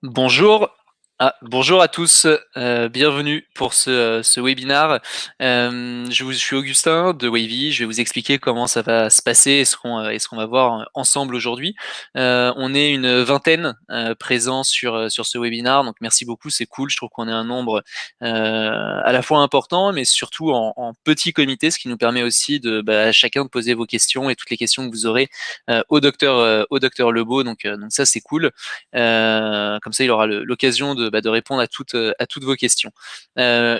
Bonjour. Bonjour à tous, bienvenue pour ce webinaire. Je suis Augustin de Wavy. Je vais vous expliquer comment ça va se passer et ce qu'on va voir ensemble aujourd'hui. On est une vingtaine présents sur ce webinaire, donc merci beaucoup, c'est cool. Je trouve qu'on est un nombre à la fois important, mais surtout en petit comité, ce qui nous permet aussi de à chacun de poser vos questions et toutes les questions que vous aurez au docteur Lebeau. Donc ça, c'est cool. Comme ça, il aura l'occasion de répondre à toutes vos questions.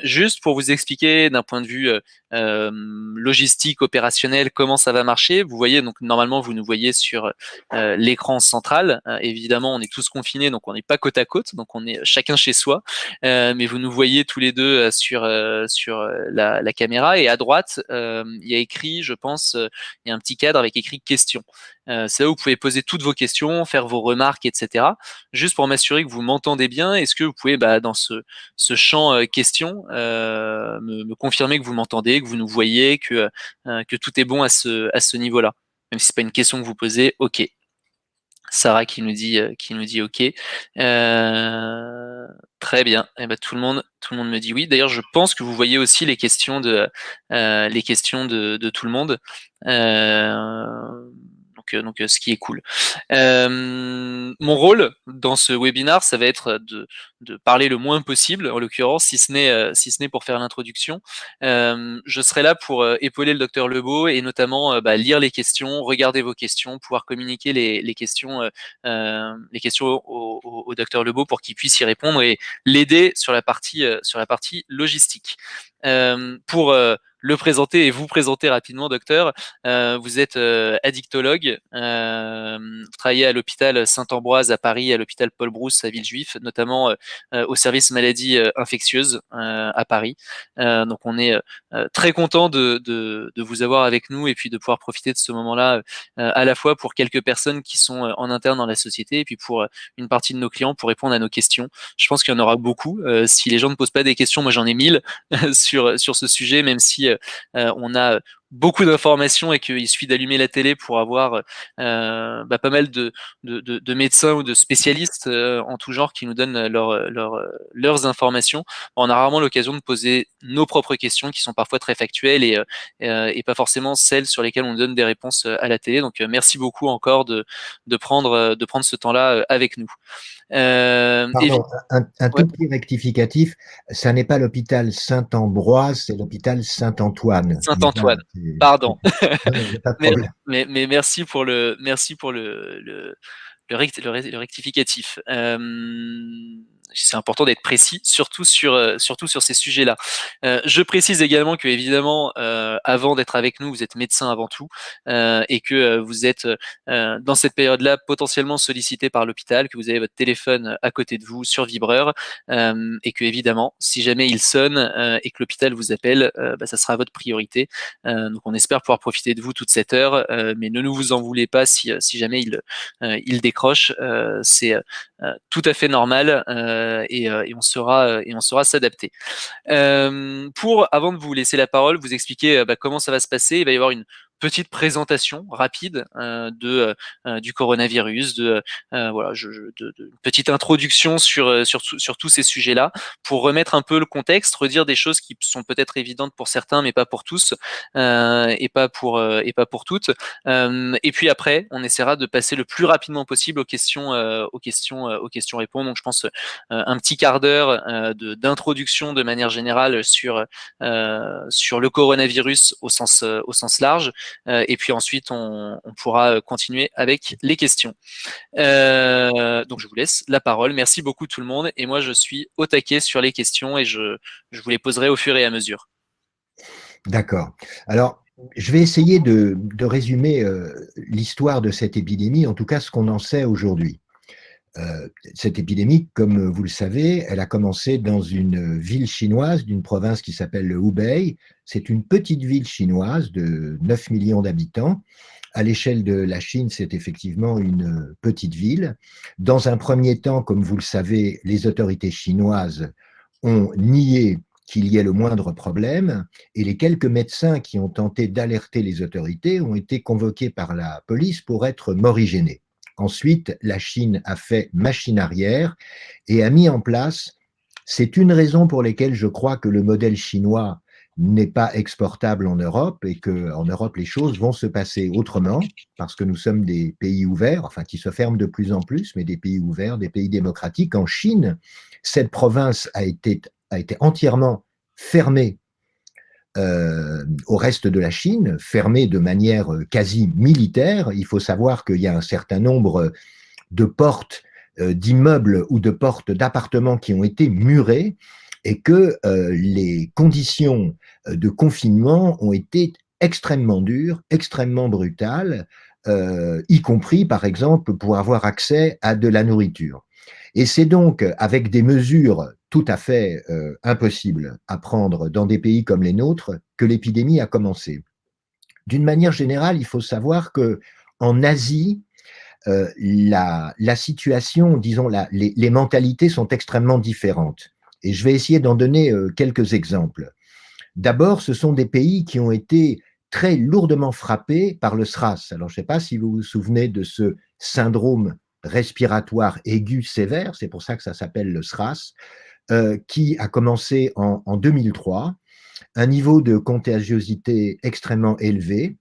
Juste pour vous expliquer d'un point de vue logistique, opérationnel, comment ça va marcher. Vous voyez, donc normalement, vous nous voyez sur l'écran central. Évidemment, on est tous confinés, donc on n'est pas côte à côte, donc on est chacun chez soi. Mais vous nous voyez tous les deux sur la caméra. Et à droite, il y a écrit, je pense, il y a un petit cadre avec écrit questions. C'est là où vous pouvez poser toutes vos questions, faire vos remarques, etc. Juste pour m'assurer que vous m'entendez bien, est-ce que vous pouvez, dans ce champ questions, me confirmer que vous m'entendez, que vous nous voyez, que tout est bon à ce niveau-là? Même si c'est pas une question que vous posez, ok. Sarah qui nous dit OK. Très bien. Et ben, tout le monde me dit oui. D'ailleurs, je pense que vous voyez aussi les questions de tout le monde. Donc, ce qui est cool. Mon rôle dans ce webinaire, ça va être de parler le moins possible, en l'occurrence, si ce n'est pour faire l'introduction. Je serai là pour épauler le docteur Lebeau et notamment lire les questions, regarder vos questions, pouvoir communiquer les questions au docteur Lebeau pour qu'il puisse y répondre et l'aider sur la partie logistique. Pour le présenter et vous présenter rapidement, docteur, vous êtes addictologue, vous travaillez à l'hôpital Saint-Ambroise à Paris, à l'hôpital Paul Brousse à Villejuif, notamment au service maladies infectieuses à Paris. Donc on est très content de vous avoir avec nous et puis de pouvoir profiter de ce moment-là à la fois pour quelques personnes qui sont en interne dans la société et puis pour une partie de nos clients pour répondre à nos questions. Je pense qu'il y en aura beaucoup. Si les gens ne posent pas des questions, moi j'en ai 1000 sur ce sujet, même si on a beaucoup d'informations et qu'il suffit d'allumer la télé pour avoir pas mal de médecins ou de spécialistes en tout genre qui nous donnent leurs informations. On a rarement l'occasion de poser nos propres questions qui sont parfois très factuelles et pas forcément celles sur lesquelles on donne des réponses à la télé. Donc merci beaucoup encore de prendre ce temps-là avec nous. Pardon, un Ouais, tout petit rectificatif. Ça n'est pas l'hôpital Saint-Ambroise, c'est l'hôpital Saint-Antoine. Mais voilà, Saint-Antoine, pardon. non, il n'y a pas de mais, problème. mais merci pour le rectificatif. C'est important d'être précis, surtout sur ces sujets-là. Je précise également que, évidemment, avant d'être avec nous, vous êtes médecin avant tout, et que vous êtes dans cette période-là potentiellement sollicité par l'hôpital, que vous avez votre téléphone à côté de vous sur vibreur, et que, évidemment, si jamais il sonne et que l'hôpital vous appelle, ça sera votre priorité. Donc, on espère pouvoir profiter de vous toute cette heure, mais ne nous vous en voulez pas si jamais il décroche. C'est tout à fait normal et on saura s'adapter. Avant de vous laisser la parole, vous expliquer comment ça va se passer. Il va y avoir une petite présentation rapide du coronavirus, voilà, une petite introduction sur tous ces sujets-là, pour remettre un peu le contexte, redire des choses qui sont peut-être évidentes pour certains, mais pas pour tous, et pas pour toutes. Et puis après, on essaiera de passer le plus rapidement possible aux questions-réponses. Donc je pense un petit quart d'heure d'introduction de manière générale sur le coronavirus au sens large. Et puis ensuite, on pourra continuer avec les questions. Donc je vous laisse la parole. Merci beaucoup tout le monde. Et moi, je suis au taquet sur les questions et je vous les poserai au fur et à mesure. D'accord. Alors, je vais essayer de résumer l'histoire de cette épidémie, en tout cas ce qu'on en sait aujourd'hui. Cette épidémie, comme vous le savez, elle a commencé dans une ville chinoise d'une province qui s'appelle le Hubei. C'est une petite ville chinoise de 9 millions d'habitants. À l'échelle de la Chine, c'est effectivement une petite ville. Dans un premier temps, comme vous le savez, les autorités chinoises ont nié qu'il y ait le moindre problème, et les quelques médecins qui ont tenté d'alerter les autorités ont été convoqués par la police pour être morigénés. Ensuite, la Chine a fait machine arrière et a mis en place, c'est une raison pour laquelle je crois que le modèle chinois n'est pas exportable en Europe et qu'en Europe, les choses vont se passer autrement parce que nous sommes des pays ouverts, enfin qui se ferment de plus en plus, mais des pays ouverts, des pays démocratiques. En Chine, cette province a été entièrement fermée au reste de la Chine, fermée de manière quasi militaire. Il faut savoir qu'il y a un certain nombre de portes d'immeubles ou de portes d'appartements qui ont été murées et que les conditions de confinement ont été extrêmement dures, extrêmement brutales, y compris par exemple pour avoir accès à de la nourriture. Et c'est donc avec des mesures tout à fait impossibles à prendre dans des pays comme les nôtres que l'épidémie a commencé. D'une manière générale, il faut savoir que en Asie, la situation, disons, les mentalités sont extrêmement différentes. Et je vais essayer d'en donner quelques exemples. D'abord, ce sont des pays qui ont été très lourdement frappés par le SRAS. Alors, je ne sais pas si vous vous souvenez de ce syndrome respiratoire aigu sévère, c'est pour ça que ça s'appelle le SRAS, qui a commencé en 2003, un niveau de contagiosité extrêmement élevé,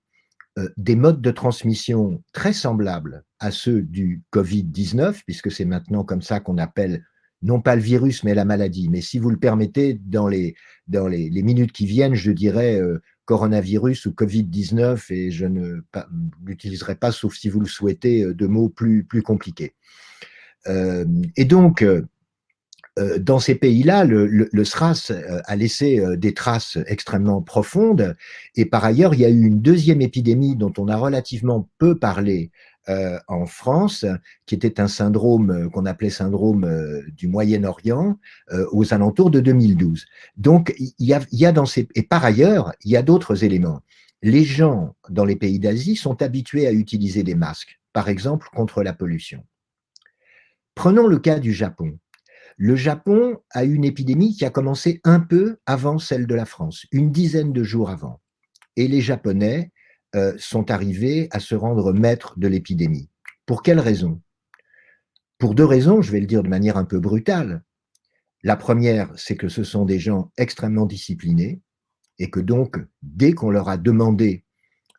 des modes de transmission très semblables à ceux du Covid-19, puisque c'est maintenant comme ça qu'on appelle non pas le virus, mais la maladie. Mais si vous le permettez, dans les minutes qui viennent, je dirais coronavirus ou Covid-19, et je ne l'utiliserai pas, sauf si vous le souhaitez, de mots plus compliqués. Et donc, dans ces pays-là, le SRAS a laissé des traces extrêmement profondes. Et par ailleurs, il y a eu une deuxième épidémie dont on a relativement peu parlé en France, qui était un syndrome qu'on appelait syndrome du Moyen-Orient aux alentours de 2012. Donc, et par ailleurs, il y a d'autres éléments. Les gens dans les pays d'Asie sont habitués à utiliser des masques, par exemple contre la pollution. Prenons le cas du Japon. Le Japon a eu une épidémie qui a commencé un peu avant celle de la France, une dizaine de jours avant. Et les Japonais sont arrivés à se rendre maîtres de l'épidémie. Pour quelles raisons? Pour deux raisons, je vais le dire de manière un peu brutale. La première, c'est que ce sont des gens extrêmement disciplinés et que donc, dès qu'on leur a demandé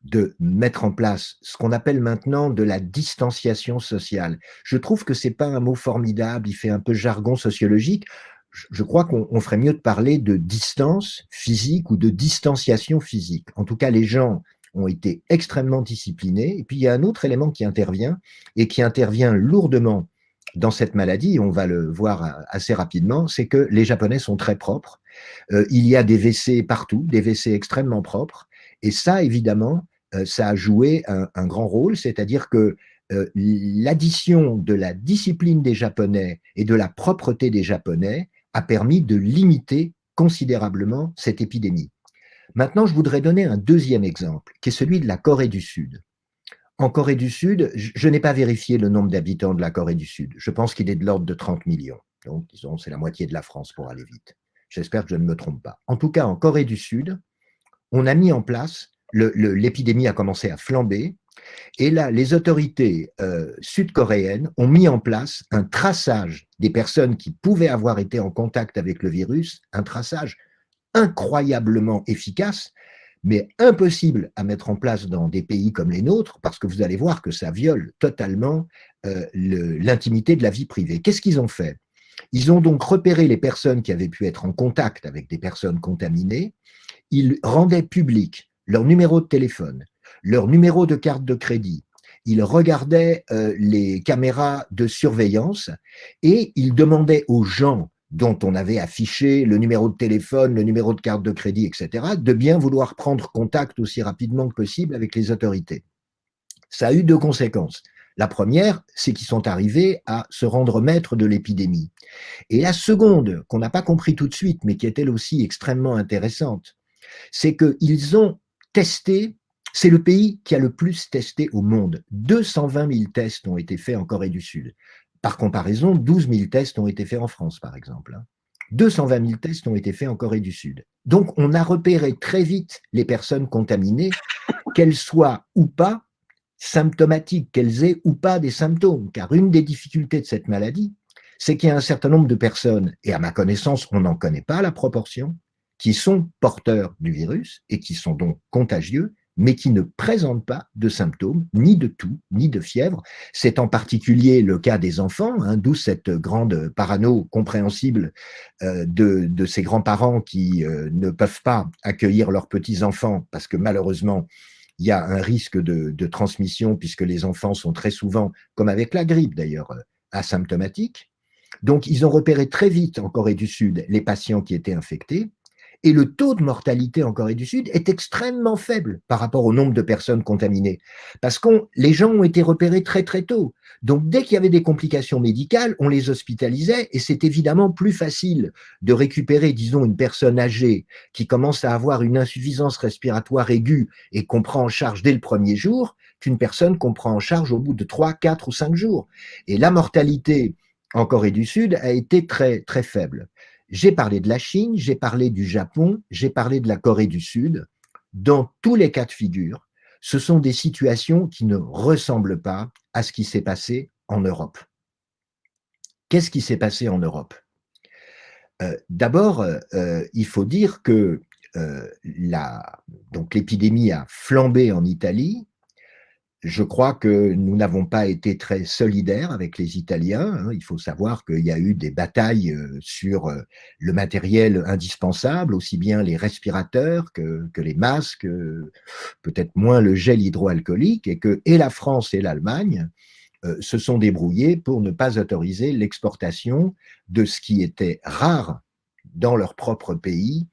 de mettre en place ce qu'on appelle maintenant de la distanciation sociale. Je trouve que c'est pas un mot formidable, il fait un peu jargon sociologique. Je crois qu'on ferait mieux de parler de distance physique ou de distanciation physique. En tout cas, les gens ont été extrêmement disciplinés. Et puis, il y a un autre élément qui intervient et qui intervient lourdement dans cette maladie, on va le voir assez rapidement, c'est que les Japonais sont très propres. Il y a des WC partout, des WC extrêmement propres. Et ça, évidemment, ça a joué un grand rôle, c'est-à-dire que l'addition de la discipline des Japonais et de la propreté des Japonais a permis de limiter considérablement cette épidémie. Maintenant, je voudrais donner un deuxième exemple, qui est celui de la Corée du Sud. En Corée du Sud, je n'ai pas vérifié le nombre d'habitants de la Corée du Sud. Je pense qu'il est de l'ordre de 30 millions. Donc, disons, c'est la moitié de la France pour aller vite. J'espère que je ne me trompe pas. En tout cas, en Corée du Sud, on a mis en place, l'épidémie a commencé à flamber, et là, les autorités sud-coréennes ont mis en place un traçage des personnes qui pouvaient avoir été en contact avec le virus, un traçage incroyablement efficace, mais impossible à mettre en place dans des pays comme les nôtres, parce que vous allez voir que ça viole totalement l'intimité de la vie privée. Qu'est-ce qu'ils ont fait? Ils ont donc repéré les personnes qui avaient pu être en contact avec des personnes contaminées, ils rendaient public leur numéro de téléphone, leur numéro de carte de crédit, ils regardaient les caméras de surveillance et ils demandaient aux gens dont on avait affiché le numéro de téléphone, le numéro de carte de crédit, etc., de bien vouloir prendre contact aussi rapidement que possible avec les autorités. Ça a eu deux conséquences. La première, c'est qu'ils sont arrivés à se rendre maîtres de l'épidémie. Et la seconde, qu'on n'a pas compris tout de suite, mais qui est elle aussi extrêmement intéressante, c'est qu'ils ont testé, c'est le pays qui a le plus testé au monde. 220 000 tests ont été faits en Corée du Sud. Par comparaison, 12 000 tests ont été faits en France, par exemple. 220 000 tests ont été faits en Corée du Sud. Donc, on a repéré très vite les personnes contaminées, qu'elles soient ou pas symptomatiques, qu'elles aient ou pas des symptômes. Car une des difficultés de cette maladie, c'est qu'il y a un certain nombre de personnes, et à ma connaissance, on n'en connaît pas la proportion, qui sont porteurs du virus et qui sont donc contagieux, mais qui ne présentent pas de symptômes, ni de toux, ni de fièvre. C'est en particulier le cas des enfants, hein, d'où cette grande parano compréhensible de ces grands-parents qui ne peuvent pas accueillir leurs petits-enfants parce que malheureusement, il y a un risque de transmission puisque les enfants sont très souvent, comme avec la grippe d'ailleurs, asymptomatiques. Donc, ils ont repéré très vite en Corée du Sud les patients qui étaient infectés et le taux de mortalité en Corée du Sud est extrêmement faible par rapport au nombre de personnes contaminées parce que les gens ont été repérés très très tôt. Donc, dès qu'il y avait des complications médicales, on les hospitalisait et c'est évidemment plus facile de récupérer, disons, une personne âgée qui commence à avoir une insuffisance respiratoire aiguë et qu'on prend en charge dès le premier jour qu'une personne qu'on prend en charge au bout de 3, 4 ou 5 jours. Et la mortalité en Corée du Sud a été très, très faible. J'ai parlé de la Chine, j'ai parlé du Japon, j'ai parlé de la Corée du Sud. Dans tous les cas de figure, ce sont des situations qui ne ressemblent pas à ce qui s'est passé en Europe. Qu'est-ce qui s'est passé en Europe? D'abord, il faut dire que l'épidémie a flambé en Italie. Je crois que nous n'avons pas été très solidaires avec les Italiens, hein. Il faut savoir qu'il y a eu des batailles sur le matériel indispensable, aussi bien les respirateurs que les masques, peut-être moins le gel hydroalcoolique, et que et la France et l'Allemagne se sont débrouillés pour ne pas autoriser l'exportation de ce qui était rare dans leur propre pays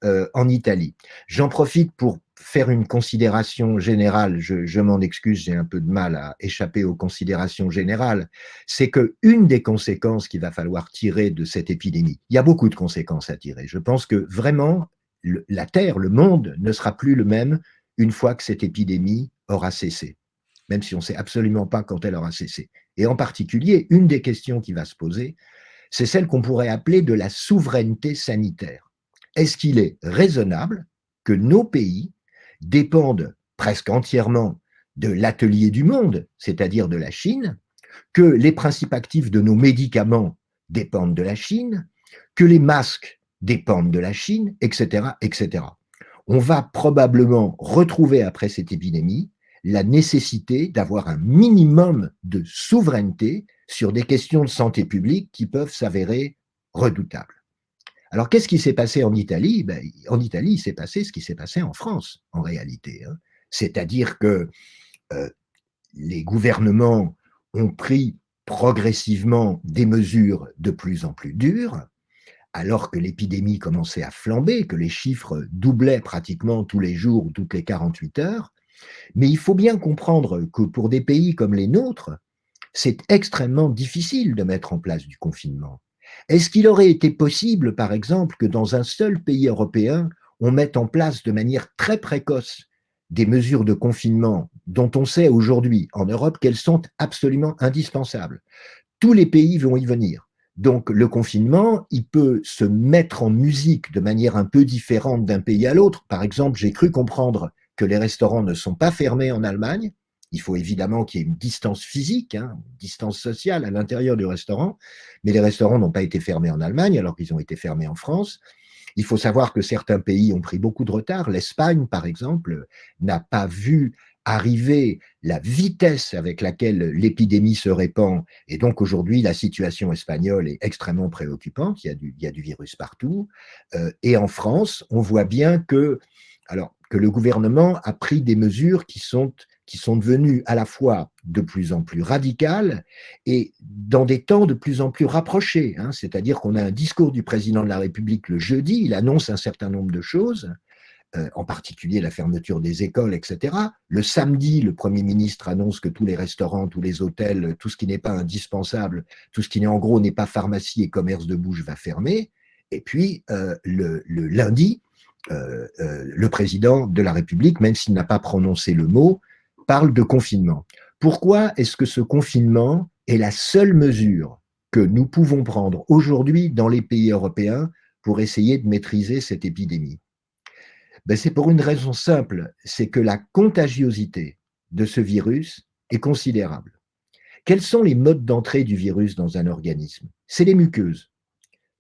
en Italie. J'en profite pour faire une considération générale, je m'en excuse, j'ai un peu de mal à échapper aux considérations générales, c'est qu'une des conséquences qu'il va falloir tirer de cette épidémie, il y a beaucoup de conséquences à tirer, je pense que vraiment la Terre, le monde ne sera plus le même une fois que cette épidémie aura cessé, même si on ne sait absolument pas quand elle aura cessé. Et en particulier, une des questions qui va se poser, c'est celle qu'on pourrait appeler de la souveraineté sanitaire. Est-ce qu'il est raisonnable que nos pays dépendent presque entièrement de l'atelier du monde, c'est-à-dire de la Chine, que les principes actifs de nos médicaments dépendent de la Chine, que les masques dépendent de la Chine, etc., etc. On va probablement retrouver après cette épidémie la nécessité d'avoir un minimum de souveraineté sur des questions de santé publique qui peuvent s'avérer redoutables. Alors, qu'est-ce qui s'est passé en Italie? En Italie, il s'est passé ce qui s'est passé en France, en réalité, hein. C'est-à-dire que euh, les gouvernements ont pris progressivement des mesures de plus en plus dures, alors que l'épidémie commençait à flamber, que les chiffres doublaient pratiquement tous les jours ou toutes les 48 heures. Mais il faut bien comprendre que pour des pays comme les nôtres, c'est extrêmement difficile de mettre en place du confinement. Est-ce qu'il aurait été possible, par exemple, que dans un seul pays européen, on mette en place de manière très précoce des mesures de confinement dont on sait aujourd'hui en Europe qu'elles sont absolument indispensables? Tous les pays vont y venir. Donc le confinement, il peut se mettre en musique de manière un peu différente d'un pays à l'autre. Par exemple, j'ai cru comprendre que les restaurants ne sont pas fermés en Allemagne. Il faut évidemment qu'il y ait une distance physique, hein, une distance sociale à l'intérieur du restaurant, mais les restaurants n'ont pas été fermés en Allemagne alors qu'ils ont été fermés en France. Il faut savoir que certains pays ont pris beaucoup de retard. L'Espagne, par exemple, n'a pas vu arriver la vitesse avec laquelle l'épidémie se répand. Et donc aujourd'hui, la situation espagnole est extrêmement préoccupante. Il y a du virus partout. Et en France, on voit bien que le gouvernement a pris des mesures qui sont devenues à la fois de plus en plus radicales et dans des temps de plus en plus rapprochés, hein. C'est-à-dire qu'on a un discours du président de la République le jeudi, il annonce un certain nombre de choses, en particulier la fermeture des écoles, etc. Le samedi, le Premier ministre annonce que tous les restaurants, tous les hôtels, tout ce qui n'est pas indispensable, tout ce qui en gros n'est pas pharmacie et commerce de bouche va fermer. Et puis le lundi, le président de la République, même s'il n'a pas prononcé le mot, parle de confinement. Pourquoi est-ce que ce confinement est la seule mesure que nous pouvons prendre aujourd'hui dans les pays européens pour essayer de maîtriser cette épidémie? C'est pour une raison simple, c'est que la contagiosité de ce virus est considérable. Quels sont les modes d'entrée du virus dans un organisme? C'est les muqueuses.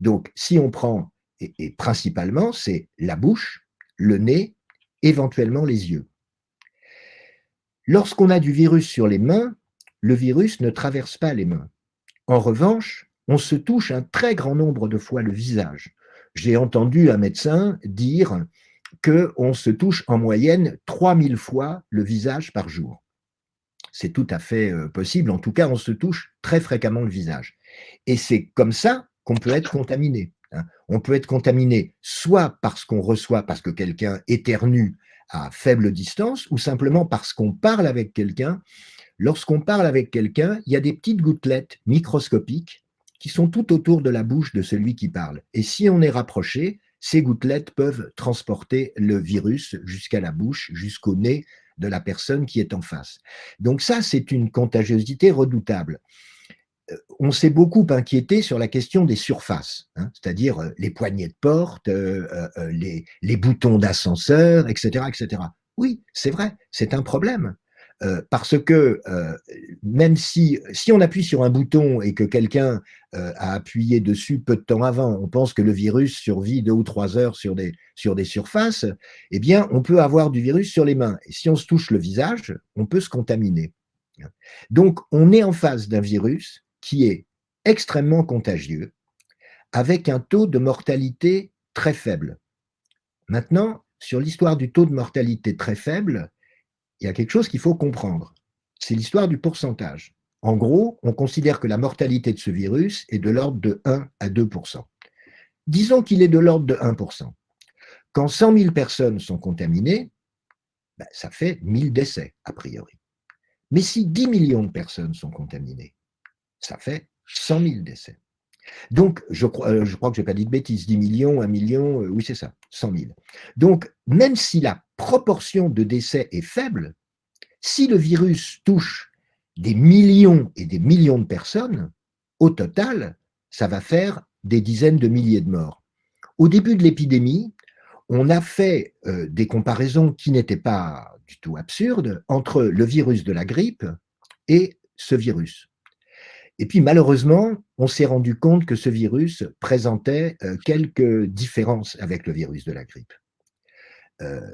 Donc, si on prend, et principalement, c'est la bouche, le nez, éventuellement les yeux. Lorsqu'on a du virus sur les mains, le virus ne traverse pas les mains. En revanche, on se touche un très grand nombre de fois le visage. J'ai entendu un médecin dire qu'on se touche en moyenne 3000 fois le visage par jour. C'est tout à fait possible. En tout cas, on se touche très fréquemment le visage. Et c'est comme ça qu'on peut être contaminé. Hein. On peut être contaminé soit parce qu'on reçoit, parce que quelqu'un éternue à faible distance, ou simplement parce qu'on parle avec quelqu'un. Lorsqu'on parle avec quelqu'un, il y a des petites gouttelettes microscopiques qui sont tout autour de la bouche de celui qui parle. Et si on est rapproché, ces gouttelettes peuvent transporter le virus jusqu'à la bouche, jusqu'au nez de la personne qui est en face. Donc ça, c'est une contagiosité redoutable. On s'est beaucoup inquiété sur la question des surfaces, hein, c'est-à-dire les poignées de porte, les boutons d'ascenseur, etc., etc. Oui, c'est vrai, c'est un problème. Parce que même si on appuie sur un bouton et que quelqu'un a appuyé dessus peu de temps avant, on pense que le virus survit 2 ou 3 heures sur des surfaces, eh bien, on peut avoir du virus sur les mains. Et si on se touche le visage, on peut se contaminer. Donc, on est en face d'un virus qui est extrêmement contagieux, avec un taux de mortalité très faible. Maintenant, sur l'histoire du taux de mortalité très faible, il y a quelque chose qu'il faut comprendre. C'est l'histoire du pourcentage. En gros, on considère que la mortalité de ce virus est de l'ordre de 1 à 2%. Disons qu'il est de l'ordre de 1%. Quand 100 000 personnes sont contaminées, ben, ça fait 1000 décès, a priori. Mais si 10 millions de personnes sont contaminées, ça fait 100 000 décès. Donc, je crois que je n'ai pas dit de bêtises, 10 millions, 1 million, oui c'est ça, 100 000. Donc, même si la proportion de décès est faible, si le virus touche des millions et des millions de personnes, au total, ça va faire des dizaines de milliers de morts. Au début de l'épidémie, on a fait des comparaisons qui n'étaient pas du tout absurdes entre le virus de la grippe et ce virus. Et puis malheureusement, on s'est rendu compte que ce virus présentait quelques différences avec le virus de la grippe.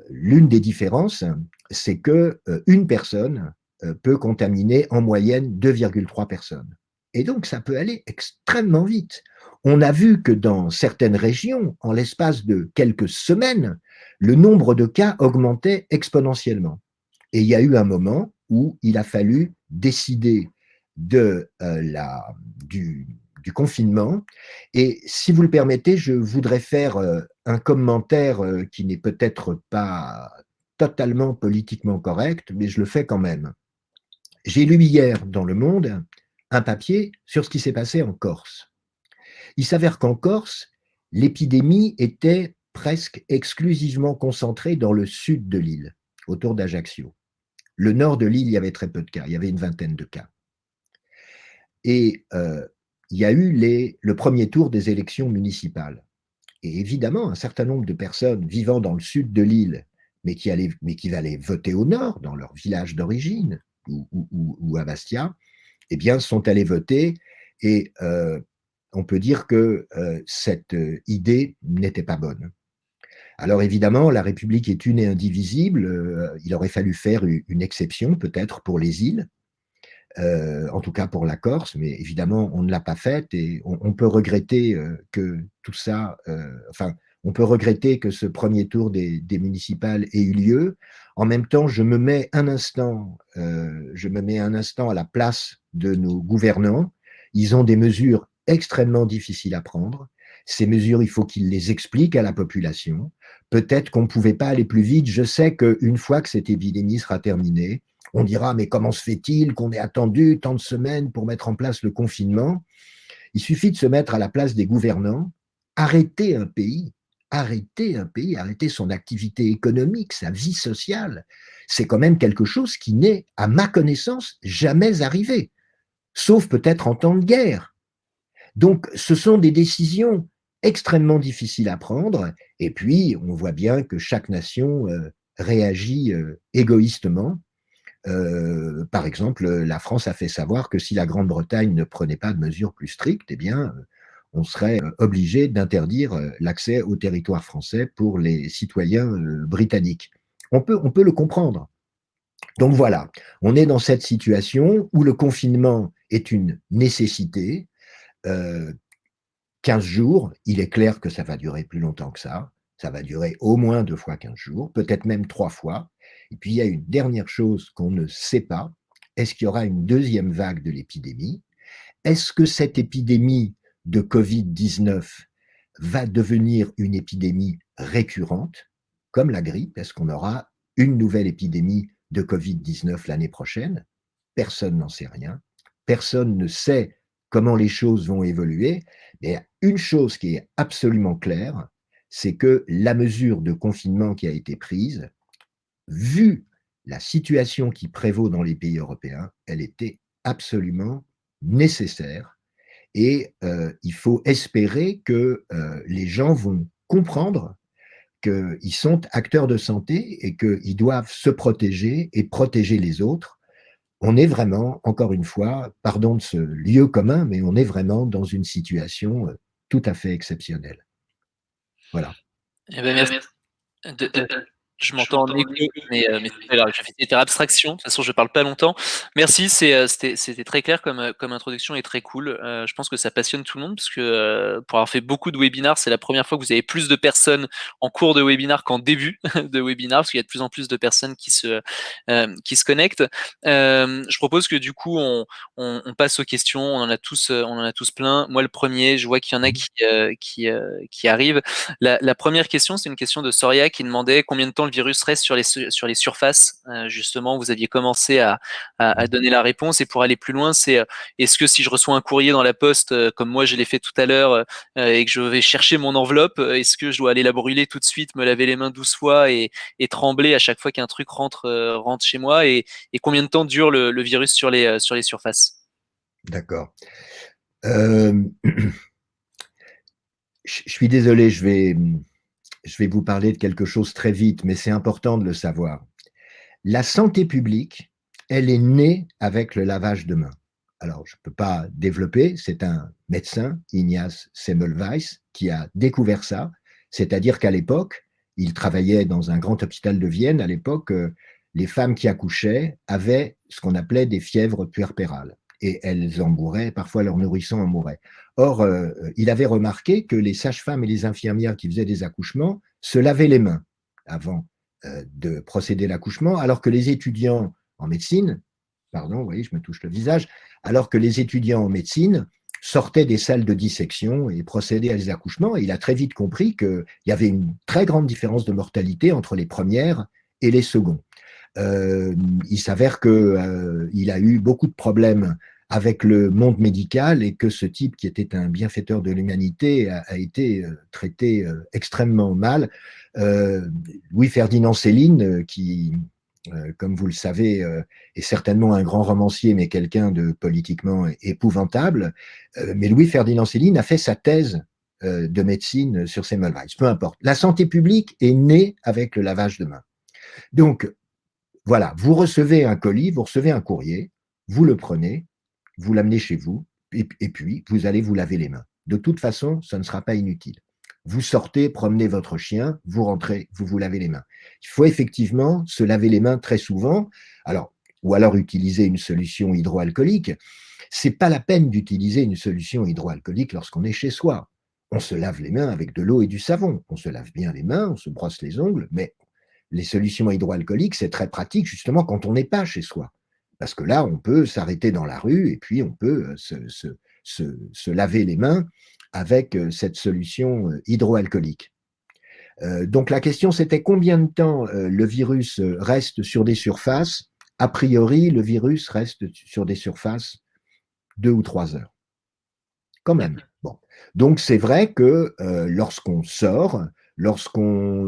L'une des différences, c'est que une personne peut contaminer en moyenne 2,3 personnes. Et donc ça peut aller extrêmement vite. On a vu que dans certaines régions, en l'espace de quelques semaines, le nombre de cas augmentait exponentiellement. Et il y a eu un moment où il a fallu décider de, du confinement. Et si vous le permettez, je voudrais faire un commentaire qui n'est peut-être pas totalement politiquement correct, mais je le fais quand même. J'ai lu hier dans Le Monde un papier sur ce qui s'est passé en Corse. Il s'avère qu'en Corse, l'épidémie était presque exclusivement concentrée dans le sud de l'île, autour d'Ajaccio. Le nord de l'île, il y avait très peu de cas, il y avait une vingtaine de cas. Et il y a eu le premier tour des élections municipales. Et évidemment, un certain nombre de personnes vivant dans le sud de l'île, mais qui allaient voter au nord, dans leur village d'origine, ou à Bastia, eh bien, sont allés voter. Et on peut dire que cette idée n'était pas bonne. Alors évidemment, la République est une et indivisible. Il aurait fallu faire une exception, peut-être, pour les îles, en tout cas pour la Corse, mais évidemment, on ne l'a pas faite et on peut regretter que tout ça, enfin, on peut regretter que ce premier tour des municipales ait eu lieu. En même temps, je me mets un instant à la place de nos gouvernants. Ils ont des mesures extrêmement difficiles à prendre. Ces mesures, il faut qu'ils les expliquent à la population. Peut-être qu'on ne pouvait pas aller plus vite. Je sais qu'une fois que cette épidémie sera terminée, on dira, mais comment se fait-il qu'on ait attendu tant de semaines pour mettre en place le confinement? Il suffit de se mettre à la place des gouvernants, arrêter un pays, arrêter son activité économique, sa vie sociale. C'est quand même quelque chose qui n'est, à ma connaissance, jamais arrivé, sauf peut-être en temps de guerre. Donc, ce sont des décisions extrêmement difficiles à prendre, et puis on voit bien que chaque nation réagit égoïstement. Par exemple, la France a fait savoir que si la Grande-Bretagne ne prenait pas de mesures plus strictes, eh bien, on serait obligé d'interdire l'accès au territoire français pour les citoyens britanniques. On peut le comprendre. Donc voilà, on est dans cette situation où le confinement est une nécessité. Euh, 15 jours, il est clair que ça va durer plus longtemps que ça. Ça va durer au moins 2 fois 15 jours, peut-être même 3 fois. Et puis il y a une dernière chose qu'on ne sait pas. Est-ce qu'il y aura une deuxième vague de l'épidémie? Est-ce que cette épidémie de Covid-19 va devenir une épidémie récurrente, comme la grippe? Est-ce qu'on aura une nouvelle épidémie de Covid-19 l'année prochaine? Personne n'en sait rien. Personne ne sait comment les choses vont évoluer. Mais une chose qui est absolument claire, c'est que la mesure de confinement qui a été prise, vu la situation qui prévaut dans les pays européens, elle était absolument nécessaire et il faut espérer que les gens vont comprendre qu'ils sont acteurs de santé et qu'ils doivent se protéger et protéger les autres. On est vraiment, encore une fois, pardon de ce lieu commun, mais on est vraiment dans une situation tout à fait exceptionnelle. Voilà. Eh ben, merci. Je m'entends en écho, mais c'est pas grave, j'ai fait faire abstraction. De toute façon, je parle pas longtemps. Merci, c'était très clair comme introduction et très cool. Je pense que ça passionne tout le monde parce que pour avoir fait beaucoup de webinars, c'est la première fois que vous avez plus de personnes en cours de webinar qu'en début de webinar parce qu'il y a de plus en plus de personnes qui se connectent. Je propose que du coup, on passe aux questions. On en a tous plein. Moi, le premier, je vois qu'il y en a qui arrivent. La première question, c'est une question de Soria qui demandait combien de temps le virus reste sur les surfaces. Justement, vous aviez commencé à donner la réponse. Et pour aller plus loin, c'est est-ce que si je reçois un courrier dans la poste, comme moi je l'ai fait tout à l'heure, et que je vais chercher mon enveloppe, est-ce que je dois aller la brûler tout de suite, me laver les mains 12 fois et trembler à chaque fois qu'un truc rentre chez moi et combien de temps dure le virus sur les surfaces? D'accord. Euh, je suis désolé, je vais vous parler de quelque chose très vite, mais c'est important de le savoir. La santé publique, elle est née avec le lavage de mains. Alors, je ne peux pas développer, c'est un médecin, Ignaz Semmelweis, qui a découvert ça, c'est-à-dire qu'à l'époque, il travaillait dans un grand hôpital de Vienne. À l'époque, les femmes qui accouchaient avaient ce qu'on appelait des fièvres puerpérales et elles en mouraient, parfois leur nourrisson en mourait. Or, il avait remarqué que les sages-femmes et les infirmières qui faisaient des accouchements se lavaient les mains avant de procéder à l'accouchement, alors que les étudiants en médecine, pardon, vous voyez, je me touche le visage, alors que les étudiants en médecine sortaient des salles de dissection et procédaient à des accouchements, et il a très vite compris qu'il y avait une très grande différence de mortalité entre les premières et les seconds. Il s'avère qu'il a eu beaucoup de problèmes avec le monde médical et que ce type, qui était un bienfaiteur de l'humanité, a été traité extrêmement mal. Louis-Ferdinand Céline, qui, comme vous le savez, est certainement un grand romancier, mais quelqu'un de politiquement épouvantable. Mais Louis-Ferdinand Céline a fait sa thèse de médecine sur Semmelweis. Peu importe. La santé publique est née avec le lavage de mains. Donc, voilà, vous recevez un colis, vous recevez un courrier, vous le prenez, vous l'amenez chez vous, et puis vous allez vous laver les mains. De toute façon, ça ne sera pas inutile. Vous sortez, promenez votre chien, vous rentrez, vous vous lavez les mains. Il faut effectivement se laver les mains très souvent, alors, ou alors utiliser une solution hydroalcoolique. C'est pas la peine d'utiliser une solution hydroalcoolique lorsqu'on est chez soi. On se lave les mains avec de l'eau et du savon. On se lave bien les mains, on se brosse les ongles, mais les solutions hydroalcooliques, c'est très pratique justement quand on n'est pas chez soi. Parce que là, on peut s'arrêter dans la rue et puis on peut se laver les mains avec cette solution hydroalcoolique. Donc la question, c'était combien de temps le virus reste sur des surfaces. A priori, le virus reste sur des surfaces 2 ou 3 heures. Quand même. Bon. Donc c'est vrai que lorsqu'on sort, lorsqu'on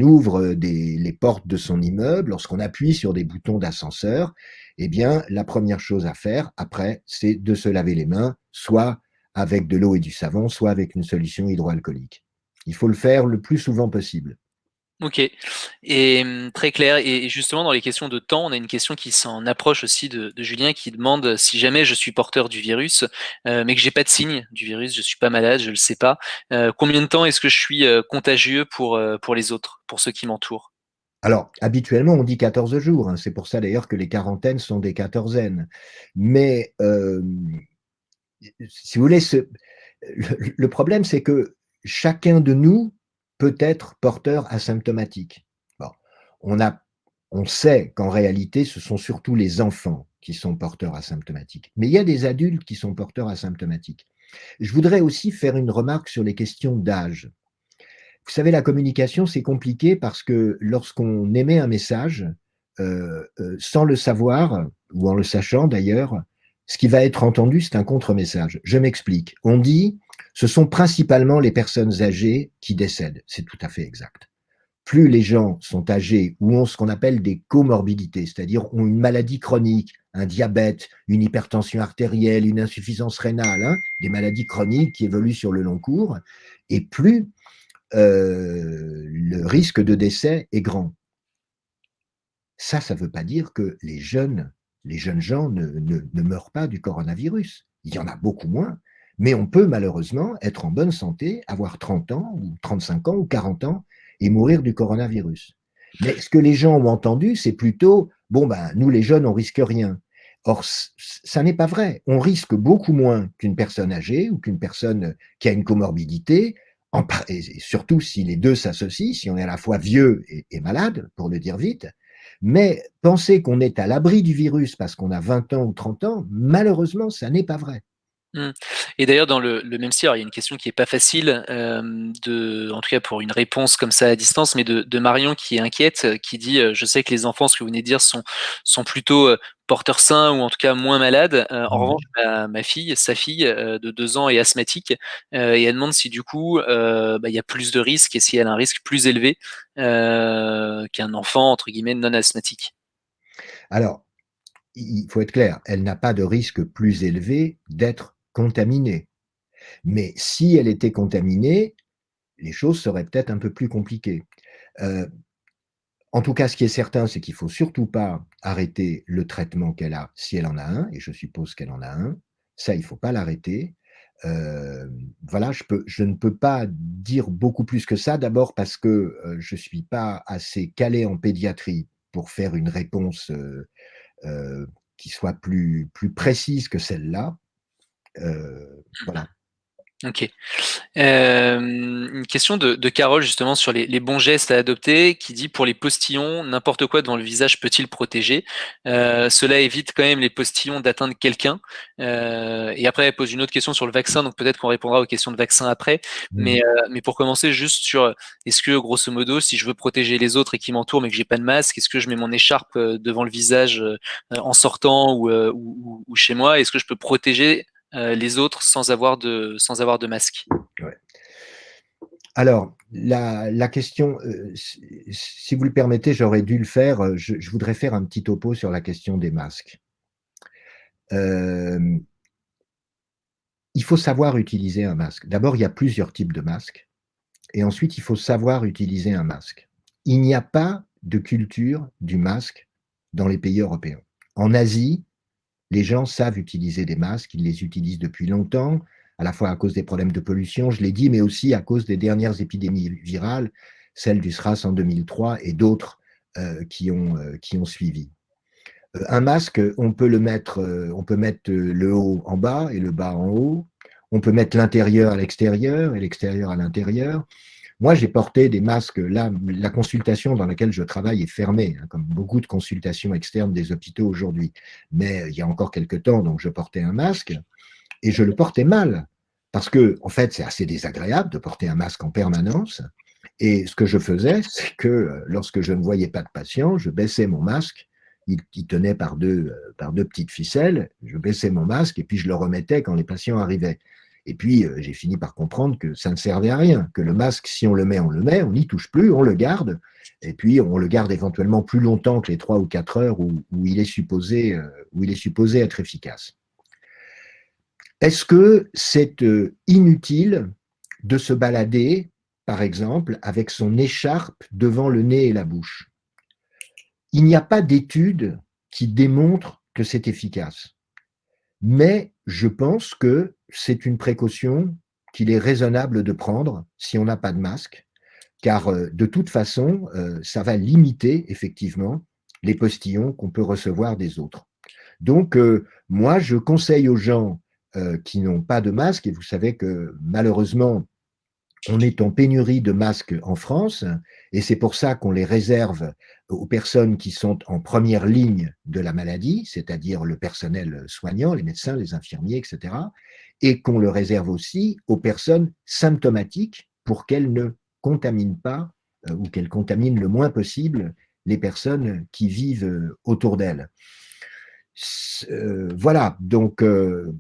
ouvre les portes de son immeuble, lorsqu'on appuie sur des boutons d'ascenseur, eh bien la première chose à faire après, c'est de se laver les mains, soit avec de l'eau et du savon, soit avec une solution hydroalcoolique. Il faut le faire le plus souvent possible. Ok, et très clair. Et justement, dans les questions de temps, on a une question qui s'en approche aussi de Julien qui demande si jamais je suis porteur du virus, mais que j'ai pas de signe du virus, je suis pas malade, je le sais pas. Combien de temps est-ce que je suis contagieux pour les autres, pour ceux qui m'entourent? Alors, habituellement, on dit 14 jours, hein, c'est pour ça d'ailleurs que les quarantaines sont des quatorzaines. Mais si vous voulez, le problème, c'est que chacun de nous peut être porteur asymptomatique. Bon, on a on sait qu'en réalité, ce sont surtout les enfants qui sont porteurs asymptomatiques. Mais il y a des adultes qui sont porteurs asymptomatiques. Je voudrais aussi faire une remarque sur les questions d'âge. Vous savez, la communication, c'est compliqué parce que lorsqu'on émet un message, sans le savoir, ou en le sachant d'ailleurs, ce qui va être entendu, c'est un contre-message. Je m'explique. On dit, ce sont principalement les personnes âgées qui décèdent. C'est tout à fait exact. Plus les gens sont âgés ou ont ce qu'on appelle des comorbidités, c'est-à-dire ont une maladie chronique, un diabète, une hypertension artérielle, une insuffisance rénale, hein, des maladies chroniques qui évoluent sur le long cours, et plus le risque de décès est grand. Ça ne veut pas dire que les jeunes gens ne meurent pas du coronavirus. Il y en a beaucoup moins, mais on peut malheureusement être en bonne santé, avoir 30 ans ou 35 ans ou 40 ans et mourir du coronavirus. Mais ce que les gens ont entendu, c'est plutôt, bon ben, nous les jeunes, on risque rien. Or, ça n'est pas vrai. On risque beaucoup moins qu'une personne âgée ou qu'une personne qui a une comorbidité, et surtout si les deux s'associent, si on est à la fois vieux et malade, pour le dire vite. Mais penser qu'on est à l'abri du virus parce qu'on a 20 ans ou 30 ans, malheureusement, ça n'est pas vrai. Mmh. Et d'ailleurs, dans le même style, alors il y a une question qui est pas facile, en tout cas pour une réponse comme ça à distance, mais de Marion qui est inquiète, qui dit, «Je sais que les enfants», ce que vous venez de dire, sont plutôt, porteurs sains ou en tout cas moins malades. En revanche, Mmh. ma fille, sa fille, de 2 ans est asthmatique, et elle demande si du coup, il y a plus de risques et si elle a un risque plus élevé, qu'un enfant entre guillemets «non asthmatique». Alors, il faut être clair, elle n'a pas de risque plus élevé d'être contaminée. Mais si elle était contaminée, les choses seraient peut-être un peu plus compliquées. Heu, En tout cas, ce qui est certain, c'est qu'il faut surtout pas arrêter le traitement qu'elle a, si elle en a un, et je suppose qu'elle en a un. Ça, il faut pas l'arrêter. Voilà, je ne peux pas dire beaucoup plus que ça. D'abord parce que, je suis pas assez calé en pédiatrie pour faire une réponse, heu, qui soit plus précise que celle-là. Voilà. OK. Une question de Carole justement sur les bons gestes à adopter, qui dit: «Pour les postillons, n'importe quoi devant le visage peut-il protéger? Cela évite quand même les postillons d'atteindre quelqu'un». Et après elle pose une autre question sur le vaccin, donc peut-être qu'on répondra aux questions de vaccin après. Mmh. Mais pour commencer juste sur, est-ce que grosso modo, si je veux protéger les autres et qui m'entourent mais que j'ai pas de masque, est-ce que je mets mon écharpe, devant le visage, en sortant ou chez moi? Est-ce que je peux protéger, les autres sans avoir de masque? Ouais. Alors, la question, si vous le permettez, j'aurais dû le faire, je voudrais faire un petit topo sur la question des masques. Hem, il faut savoir utiliser un masque. D'abord, il y a plusieurs types de masques et ensuite, il faut savoir utiliser un masque. Il n'y a pas de culture du masque dans les pays européens. En Asie, les gens savent utiliser des masques, ils les utilisent depuis longtemps, à la fois à cause des problèmes de pollution, je l'ai dit, mais aussi à cause des dernières épidémies virales, celle du SRAS en 2003 et d'autres qui ont suivi. Un masque, on peut mettre le haut en bas et le bas en haut. On peut mettre l'intérieur à l'extérieur et l'extérieur à l'intérieur. Moi, j'ai porté des masques. Là, la consultation dans laquelle je travaille est fermée, hein, comme beaucoup de consultations externes des hôpitaux aujourd'hui. Mais il y a encore quelques temps, donc je portais un masque et je le portais mal. Parce que, en fait, c'est assez désagréable de porter un masque en permanence. Et ce que je faisais, c'est que lorsque je ne voyais pas de patient, je baissais mon masque. Il tenait par deux petites ficelles. Je baissais mon masque et puis je le remettais quand les patients arrivaient. Et puis, j'ai fini par comprendre que ça ne servait à rien, que le masque, si on le met, on n'y touche plus, on le garde, et puis on le garde éventuellement plus longtemps que les 3 ou 4 heures où où il est supposé être efficace. Est-ce que c'est inutile de se balader par exemple, avec son écharpe devant le nez et la bouche. Il n'y a pas d'études qui démontrent que c'est efficace. Mais je pense que c'est une précaution qu'il est raisonnable de prendre si on n'a pas de masque, car de toute façon, ça va limiter effectivement les postillons qu'on peut recevoir des autres. Donc, moi, je conseille aux gens qui n'ont pas de masque, et vous savez que malheureusement, on est en pénurie de masques en France, et c'est pour ça qu'on les réserve aux personnes qui sont en première ligne de la maladie, c'est-à-dire le personnel soignant, les médecins, les infirmiers, etc., et qu'on le réserve aussi aux personnes symptomatiques pour qu'elles ne contaminent pas ou qu'elles contaminent le moins possible les personnes qui vivent autour d'elles. Voilà, donc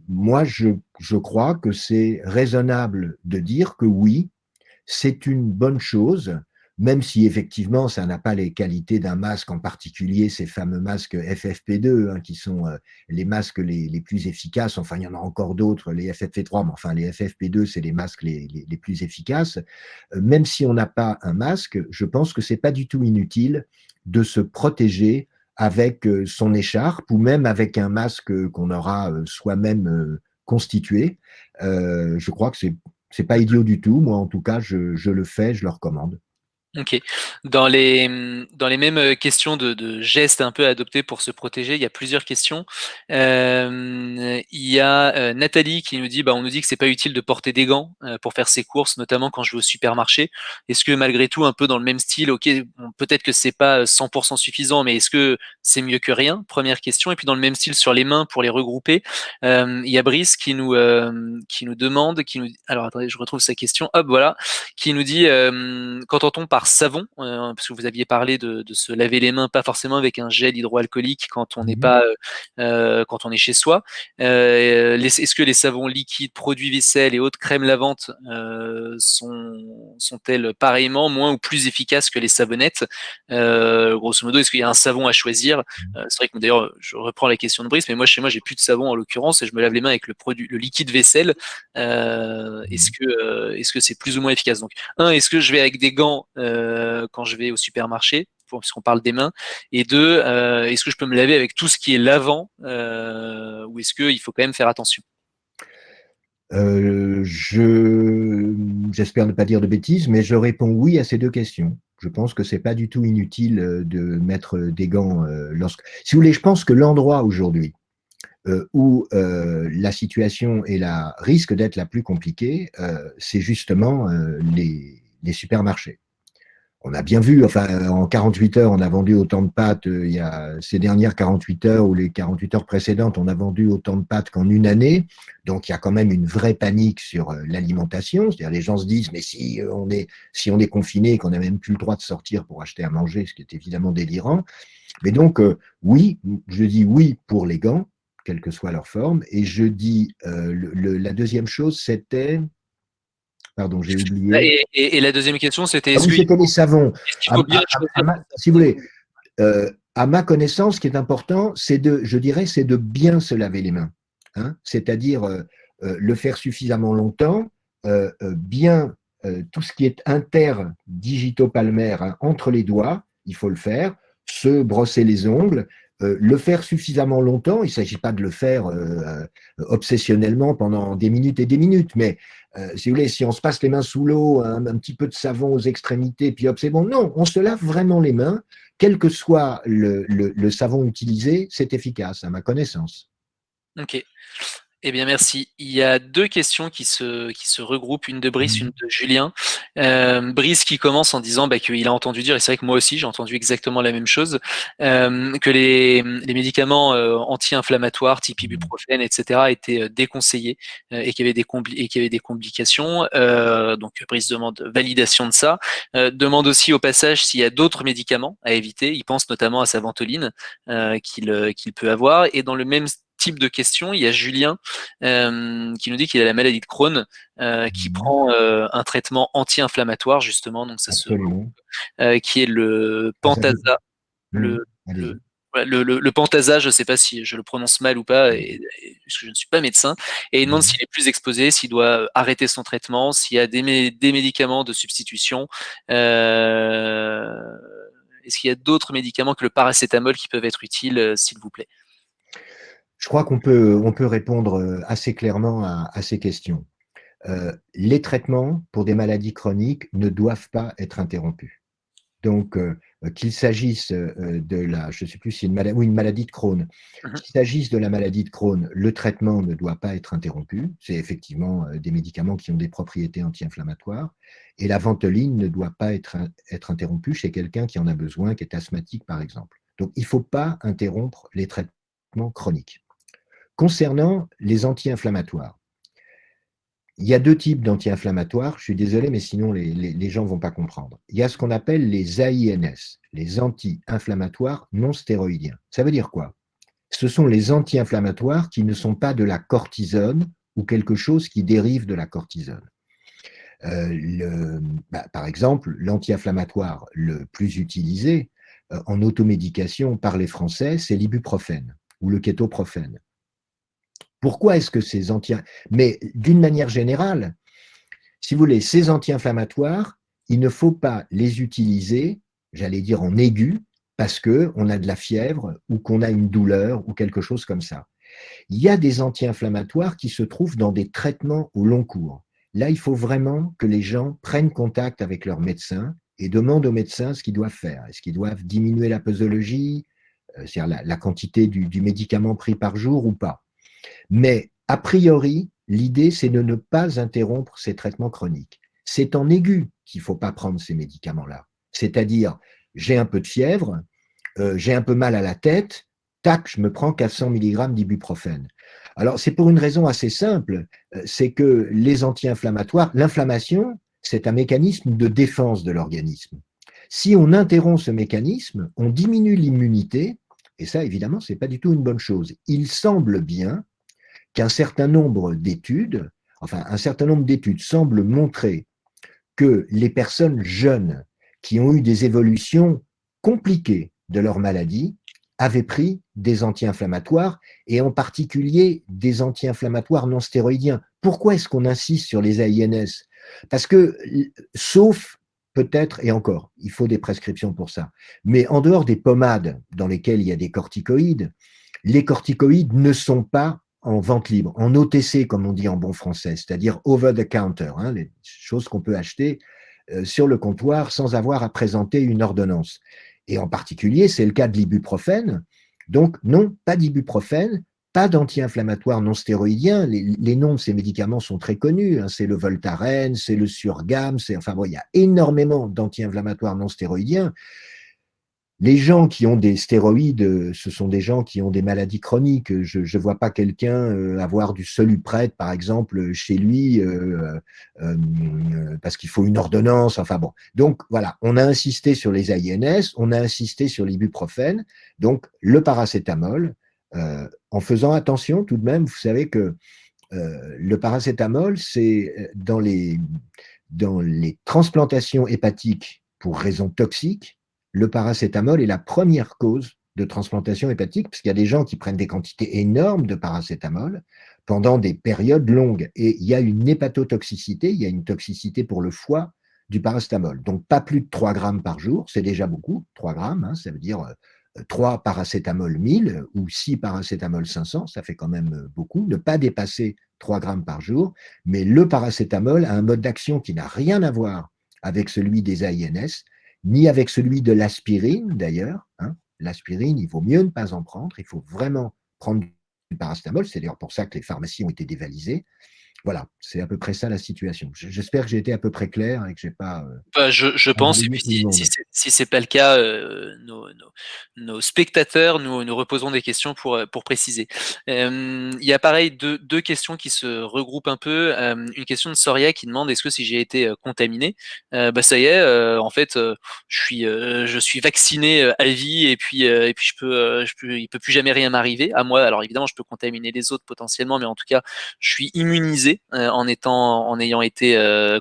moi je crois que c'est raisonnable de dire que oui, c'est une bonne chose, même si effectivement ça n'a pas les qualités d'un masque, en particulier ces fameux masques FFP2, hein, qui sont les masques les plus efficaces. Enfin, il y en a encore d'autres, les FFP3, mais enfin les FFP2, c'est les masques les plus efficaces. Même si on n'a pas un masque, je pense que c'est pas du tout inutile de se protéger avec son écharpe ou même avec un masque qu'on aura soi-même constitué. Je crois que c'est pas idiot du tout. Moi, en tout cas, je le fais, je le recommande. Ok. Dans les mêmes questions de gestes un peu adoptés pour se protéger, il y a plusieurs questions. Il y a Nathalie qui nous dit, bah, on nous dit que c'est pas utile de porter des gants pour faire ses courses, notamment quand je vais au supermarché. Est-ce que malgré tout, un peu dans le même style, ok, bon, peut-être que c'est pas 100% suffisant, mais est-ce que c'est mieux que rien? Première question. Et puis dans le même style sur les mains pour les regrouper, il y a Brice qui nous demande, alors attendez, je retrouve sa question. Hop, voilà, qui nous dit qu'entend-on par savon, parce que vous aviez parlé de se laver les mains, pas forcément avec un gel hydroalcoolique quand on n'est Mhm. pas quand on est chez soi. Est-ce que les savons liquides, produits vaisselle et autres crèmes lavantes sont-elles pareillement moins ou plus efficaces que les savonnettes? Grosso modo, est-ce qu'il y a un savon à choisir? C'est vrai que d'ailleurs, je reprends la question de Brice, mais moi chez moi j'ai plus de savon en l'occurrence et je me lave les mains avec le liquide vaisselle. Est-ce que c'est plus ou moins efficace? Donc, est-ce que je vais avec des gants quand je vais au supermarché, puisqu'on parle des mains? Et deux, est-ce que je peux me laver avec tout ce qui est lavant ou est-ce qu'il faut quand même faire attention? J'espère ne pas dire de bêtises, mais je réponds oui à ces deux questions. Je pense que c'est pas du tout inutile de mettre des gants lorsque. Si vous voulez, je pense que l'endroit aujourd'hui où la situation risque d'être la plus compliquée, c'est justement les supermarchés. On a bien vu, enfin, en 48 heures, on a vendu autant de pâtes. Il y a ces dernières 48 heures ou les 48 heures précédentes, on a vendu autant de pâtes qu'en une année. Donc, il y a quand même une vraie panique sur l'alimentation. C'est-à-dire, les gens se disent, mais si on est confiné, qu'on n'a même plus le droit de sortir pour acheter à manger, ce qui est évidemment délirant. Mais donc, oui, je dis oui pour les gants, quelle que soit leur forme. Et je dis, la deuxième chose, c'était, pardon, j'ai oublié. Et la deuxième question, c'était Ah oui, c'était les savons. est-ce qu'il faut bien choisir? Si vous voulez, à ma connaissance, ce qui est important, je dirais, c'est de bien se laver les mains. Hein. C'est-à-dire le faire suffisamment longtemps, bien tout ce qui est interdigitopalmaire, hein, entre les doigts, il faut le faire, se brosser les ongles, le faire suffisamment longtemps. Il ne s'agit pas de le faire obsessionnellement pendant des minutes et des minutes, mais si vous voulez, si on se passe les mains sous l'eau, un petit peu de savon aux extrémités, puis hop, c'est bon. Non, on se lave vraiment les mains, quel que soit le savon utilisé, c'est efficace, à ma connaissance. Ok. Eh bien, merci. Il y a deux questions qui se regroupent, une de Brice, une Mhm. de Julien. Brice qui commence en disant bah, qu'il a entendu dire, et c'est vrai que moi aussi j'ai entendu exactement la même chose, que les médicaments anti-inflammatoires type ibuprofène, etc., étaient déconseillés et qu'il y avait et qu'il y avait des complications. Donc Brice demande validation de ça. Demande aussi au passage s'il y a d'autres médicaments à éviter. Il pense notamment à sa ventoline qu'il peut avoir. Et dans le même type de question, il y a Julien qui nous dit qu'il a la maladie de Crohn, qui Mhm. prend un traitement anti-inflammatoire justement, donc ça se Absolument. qui est le Ah, ça peut- Pentasa, Mhm. le Allez-y. voilà, le Pentasa, je ne sais pas si je le prononce mal ou pas, puisque je ne suis pas médecin, et il demande Mhm. s'il est plus exposé, s'il doit arrêter son traitement, s'il y a des médicaments de substitution. Est-ce qu'il y a d'autres médicaments que le paracétamol qui peuvent être utiles, s'il vous plaît? Je crois on peut répondre assez clairement à ces questions. Les traitements pour des maladies chroniques ne doivent pas être interrompus. Donc, qu'il s'agisse de la, je ne sais plus si une maladie, ou une maladie de Crohn, Mhm. qu'il s'agisse de la maladie de Crohn, le traitement ne doit pas être interrompu. C'est effectivement des médicaments qui ont des propriétés anti-inflammatoires. Et la ventoline ne doit pas être interrompue chez quelqu'un qui en a besoin, qui est asthmatique, par exemple. Donc, il ne faut pas interrompre les traitements chroniques. Concernant les anti-inflammatoires, il y a deux types d'anti-inflammatoires. Je suis désolé, mais sinon les gens ne vont pas comprendre. Il y a ce qu'on appelle les AINS, les anti-inflammatoires non stéroïdiens. Ça veut dire quoi? Ce sont les anti-inflammatoires qui ne sont pas de la cortisone ou quelque chose qui dérive de la cortisone. Par exemple, l'anti-inflammatoire le plus utilisé en automédication par les Français, c'est l'ibuprofène ou le kétoprophène. Pourquoi est-ce que ces anti... Mais d'une manière générale, si vous voulez, ces anti-inflammatoires, il ne faut pas les utiliser, j'allais dire en aigu, parce qu'on a de la fièvre ou qu'on a une douleur ou quelque chose comme ça. Il y a des anti-inflammatoires qui se trouvent dans des traitements au long cours. Là, il faut vraiment que les gens prennent contact avec leur médecin et demandent au médecin ce qu'ils doivent faire. Est-ce qu'ils doivent diminuer la posologie, c'est-à-dire la quantité du médicament pris par jour ou pas? Mais a priori, l'idée, c'est de ne pas interrompre ces traitements chroniques. C'est en aigu qu'il ne faut pas prendre ces médicaments-là. C'est-à-dire, j'ai un peu de fièvre, j'ai un peu mal à la tête, tac, je me prends 400 mg d'ibuprofène. Alors, c'est pour une raison assez simple, c'est que les anti-inflammatoires, l'inflammation, c'est un mécanisme de défense de l'organisme. Si on interrompt ce mécanisme, on diminue l'immunité, et ça, évidemment, ce n'est pas du tout une bonne chose. Il semble bien qu'un certain nombre d'études, enfin un certain nombre d'études semblent montrer que les personnes jeunes qui ont eu des évolutions compliquées de leur maladie avaient pris des anti-inflammatoires et en particulier des anti-inflammatoires non stéroïdiens. Pourquoi est-ce qu'on insiste sur les AINS? Parce que, sauf peut-être, et encore, il faut des prescriptions pour ça, mais en dehors des pommades dans lesquelles il y a des corticoïdes, les corticoïdes ne sont pas en vente libre, en OTC, comme on dit en bon français, c'est-à-dire over the counter, hein, les choses qu'on peut acheter sur le comptoir sans avoir à présenter une ordonnance. Et en particulier, c'est le cas de l'ibuprofène. Donc, non, pas d'ibuprofène, pas d'anti-inflammatoire non stéroïdien. Les noms de ces médicaments sont très connus. Hein, c'est le Voltaren, c'est le Surgam, enfin bon, il y a énormément d'anti-inflammatoires non stéroïdiens. Les gens qui ont des stéroïdes, ce sont des gens qui ont des maladies chroniques. Je ne vois pas quelqu'un avoir du Soluprète, par exemple, chez lui, parce qu'il faut une ordonnance. Enfin bon. Donc voilà, on a insisté sur les AINS, on a insisté sur l'ibuprofène, donc le paracétamol, en faisant attention tout de même, vous savez que le paracétamol, c'est dans les transplantations hépatiques pour raisons toxiques, le paracétamol est la première cause de transplantation hépatique, parce qu'il y a des gens qui prennent des quantités énormes de paracétamol pendant des périodes longues. Et il y a une hépatotoxicité, il y a une toxicité pour le foie du paracétamol. Donc, pas plus de 3 grammes par jour, c'est déjà beaucoup, 3 grammes, hein, ça veut dire 3 paracétamol 1000 ou 6 paracétamol 500, ça fait quand même beaucoup. Ne pas dépasser 3 grammes par jour, mais le paracétamol a un mode d'action qui n'a rien à voir avec celui des AINS, ni avec celui de l'aspirine d'ailleurs. Hein. L'aspirine, il vaut mieux ne pas en prendre, il faut vraiment prendre du paracétamol, c'est d'ailleurs pour ça que les pharmacies ont été dévalisées. Voilà, c'est à peu près ça la situation. J'espère que j'ai été à peu près clair et que je n'ai pas Bah, je pense, et embrouillé puis tout le monde. si c'est pas le cas, nos spectateurs nous reposeront des questions pour préciser. Il y a pareil deux questions qui se regroupent un peu. Une question de Soria qui demande est-ce que si j'ai été contaminé, bah ça y est, en fait, je suis vacciné à vie et puis il peut plus jamais rien m'arriver à moi. Alors évidemment, je peux contaminer les autres potentiellement, mais en tout cas, je suis immunisé immunisé en ayant été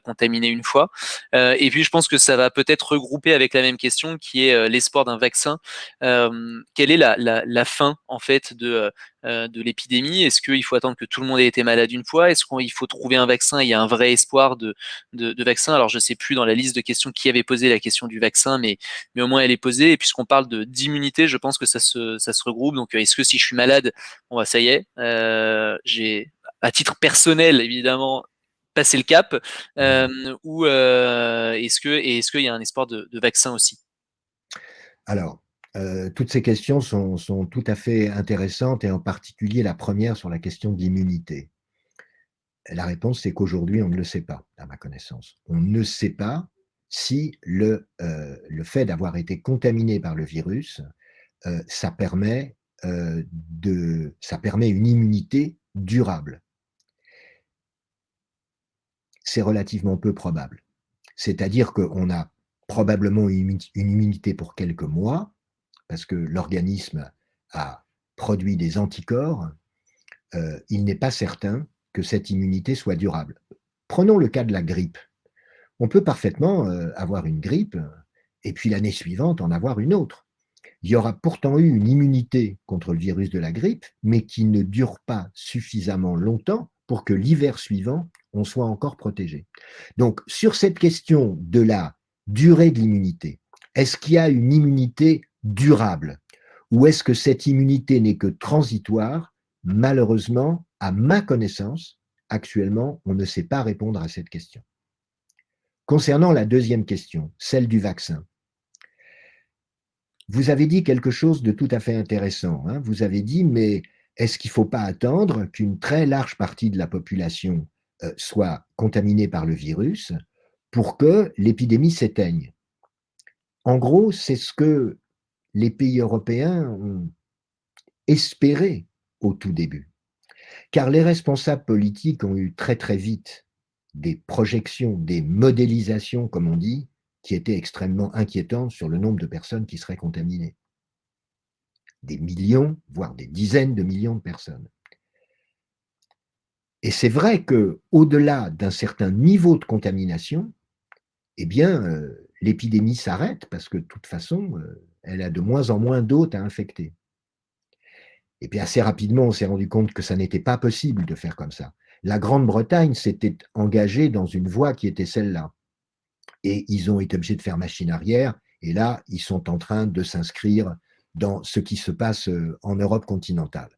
contaminé une fois. Et puis je pense que ça va peut-être regrouper avec la même question qui est l'espoir d'un vaccin. Quelle est la fin en fait de l'épidémie? Est-ce qu'il faut attendre que tout le monde ait été malade une fois? Est-ce qu'il faut trouver un vaccin? Il y a un vrai espoir de vaccin. Alors je ne sais plus dans la liste de questions qui avait posé la question du vaccin, mais au moins elle est posée. Et puisqu'on parle d'immunité, je pense que ça se regroupe. Donc est-ce que si je suis malade, bon bah ça y est, j'ai à titre personnel évidemment passé le cap, ou est-ce qu'il y a un espoir de vaccin aussi? Alors, toutes ces questions sont tout à fait intéressantes et en particulier la première sur la question de l'immunité. La réponse, c'est qu'aujourd'hui, on ne le sait pas, à ma connaissance. On ne sait pas si le fait d'avoir été contaminé par le virus, ça permet, ça permet une immunité durable. C'est relativement peu probable. C'est-à-dire qu'on a probablement une immunité pour quelques mois, parce que l'organisme a produit des anticorps, il n'est pas certain que cette immunité soit durable. Prenons le cas de la grippe. On peut parfaitement avoir une grippe et puis l'année suivante en avoir une autre. Il y aura pourtant eu une immunité contre le virus de la grippe, mais qui ne dure pas suffisamment longtemps pour que l'hiver suivant, on soit encore protégé. Donc, sur cette question de la durée de l'immunité, est-ce qu'il y a une immunité durable ou est-ce que cette immunité n'est que transitoire? Malheureusement, à ma connaissance, actuellement, on ne sait pas répondre à cette question. Concernant la deuxième question, celle du vaccin, vous avez dit quelque chose de tout à fait intéressant, hein. Vous avez dit, mais est-ce qu'il ne faut pas attendre qu'une très large partie de la population soit contaminée par le virus pour que l'épidémie s'éteigne? En gros, c'est ce que les pays européens ont espéré au tout début. Car les responsables politiques ont eu très très vite des projections, des modélisations, comme on dit, qui étaient extrêmement inquiétantes sur le nombre de personnes qui seraient contaminées. Des millions, voire des dizaines de millions de personnes. Et c'est vrai que, au-delà d'un certain niveau de contamination, eh bien, l'épidémie s'arrête parce que de toute façon, elle a de moins en moins d'hôtes à infecter. Et puis assez rapidement, on s'est rendu compte que ça n'était pas possible de faire comme ça. La Grande-Bretagne s'était engagée dans une voie qui était celle-là. Et ils ont été obligés de faire machine arrière. Et là, ils sont en train de s'inscrire dans ce qui se passe en Europe continentale.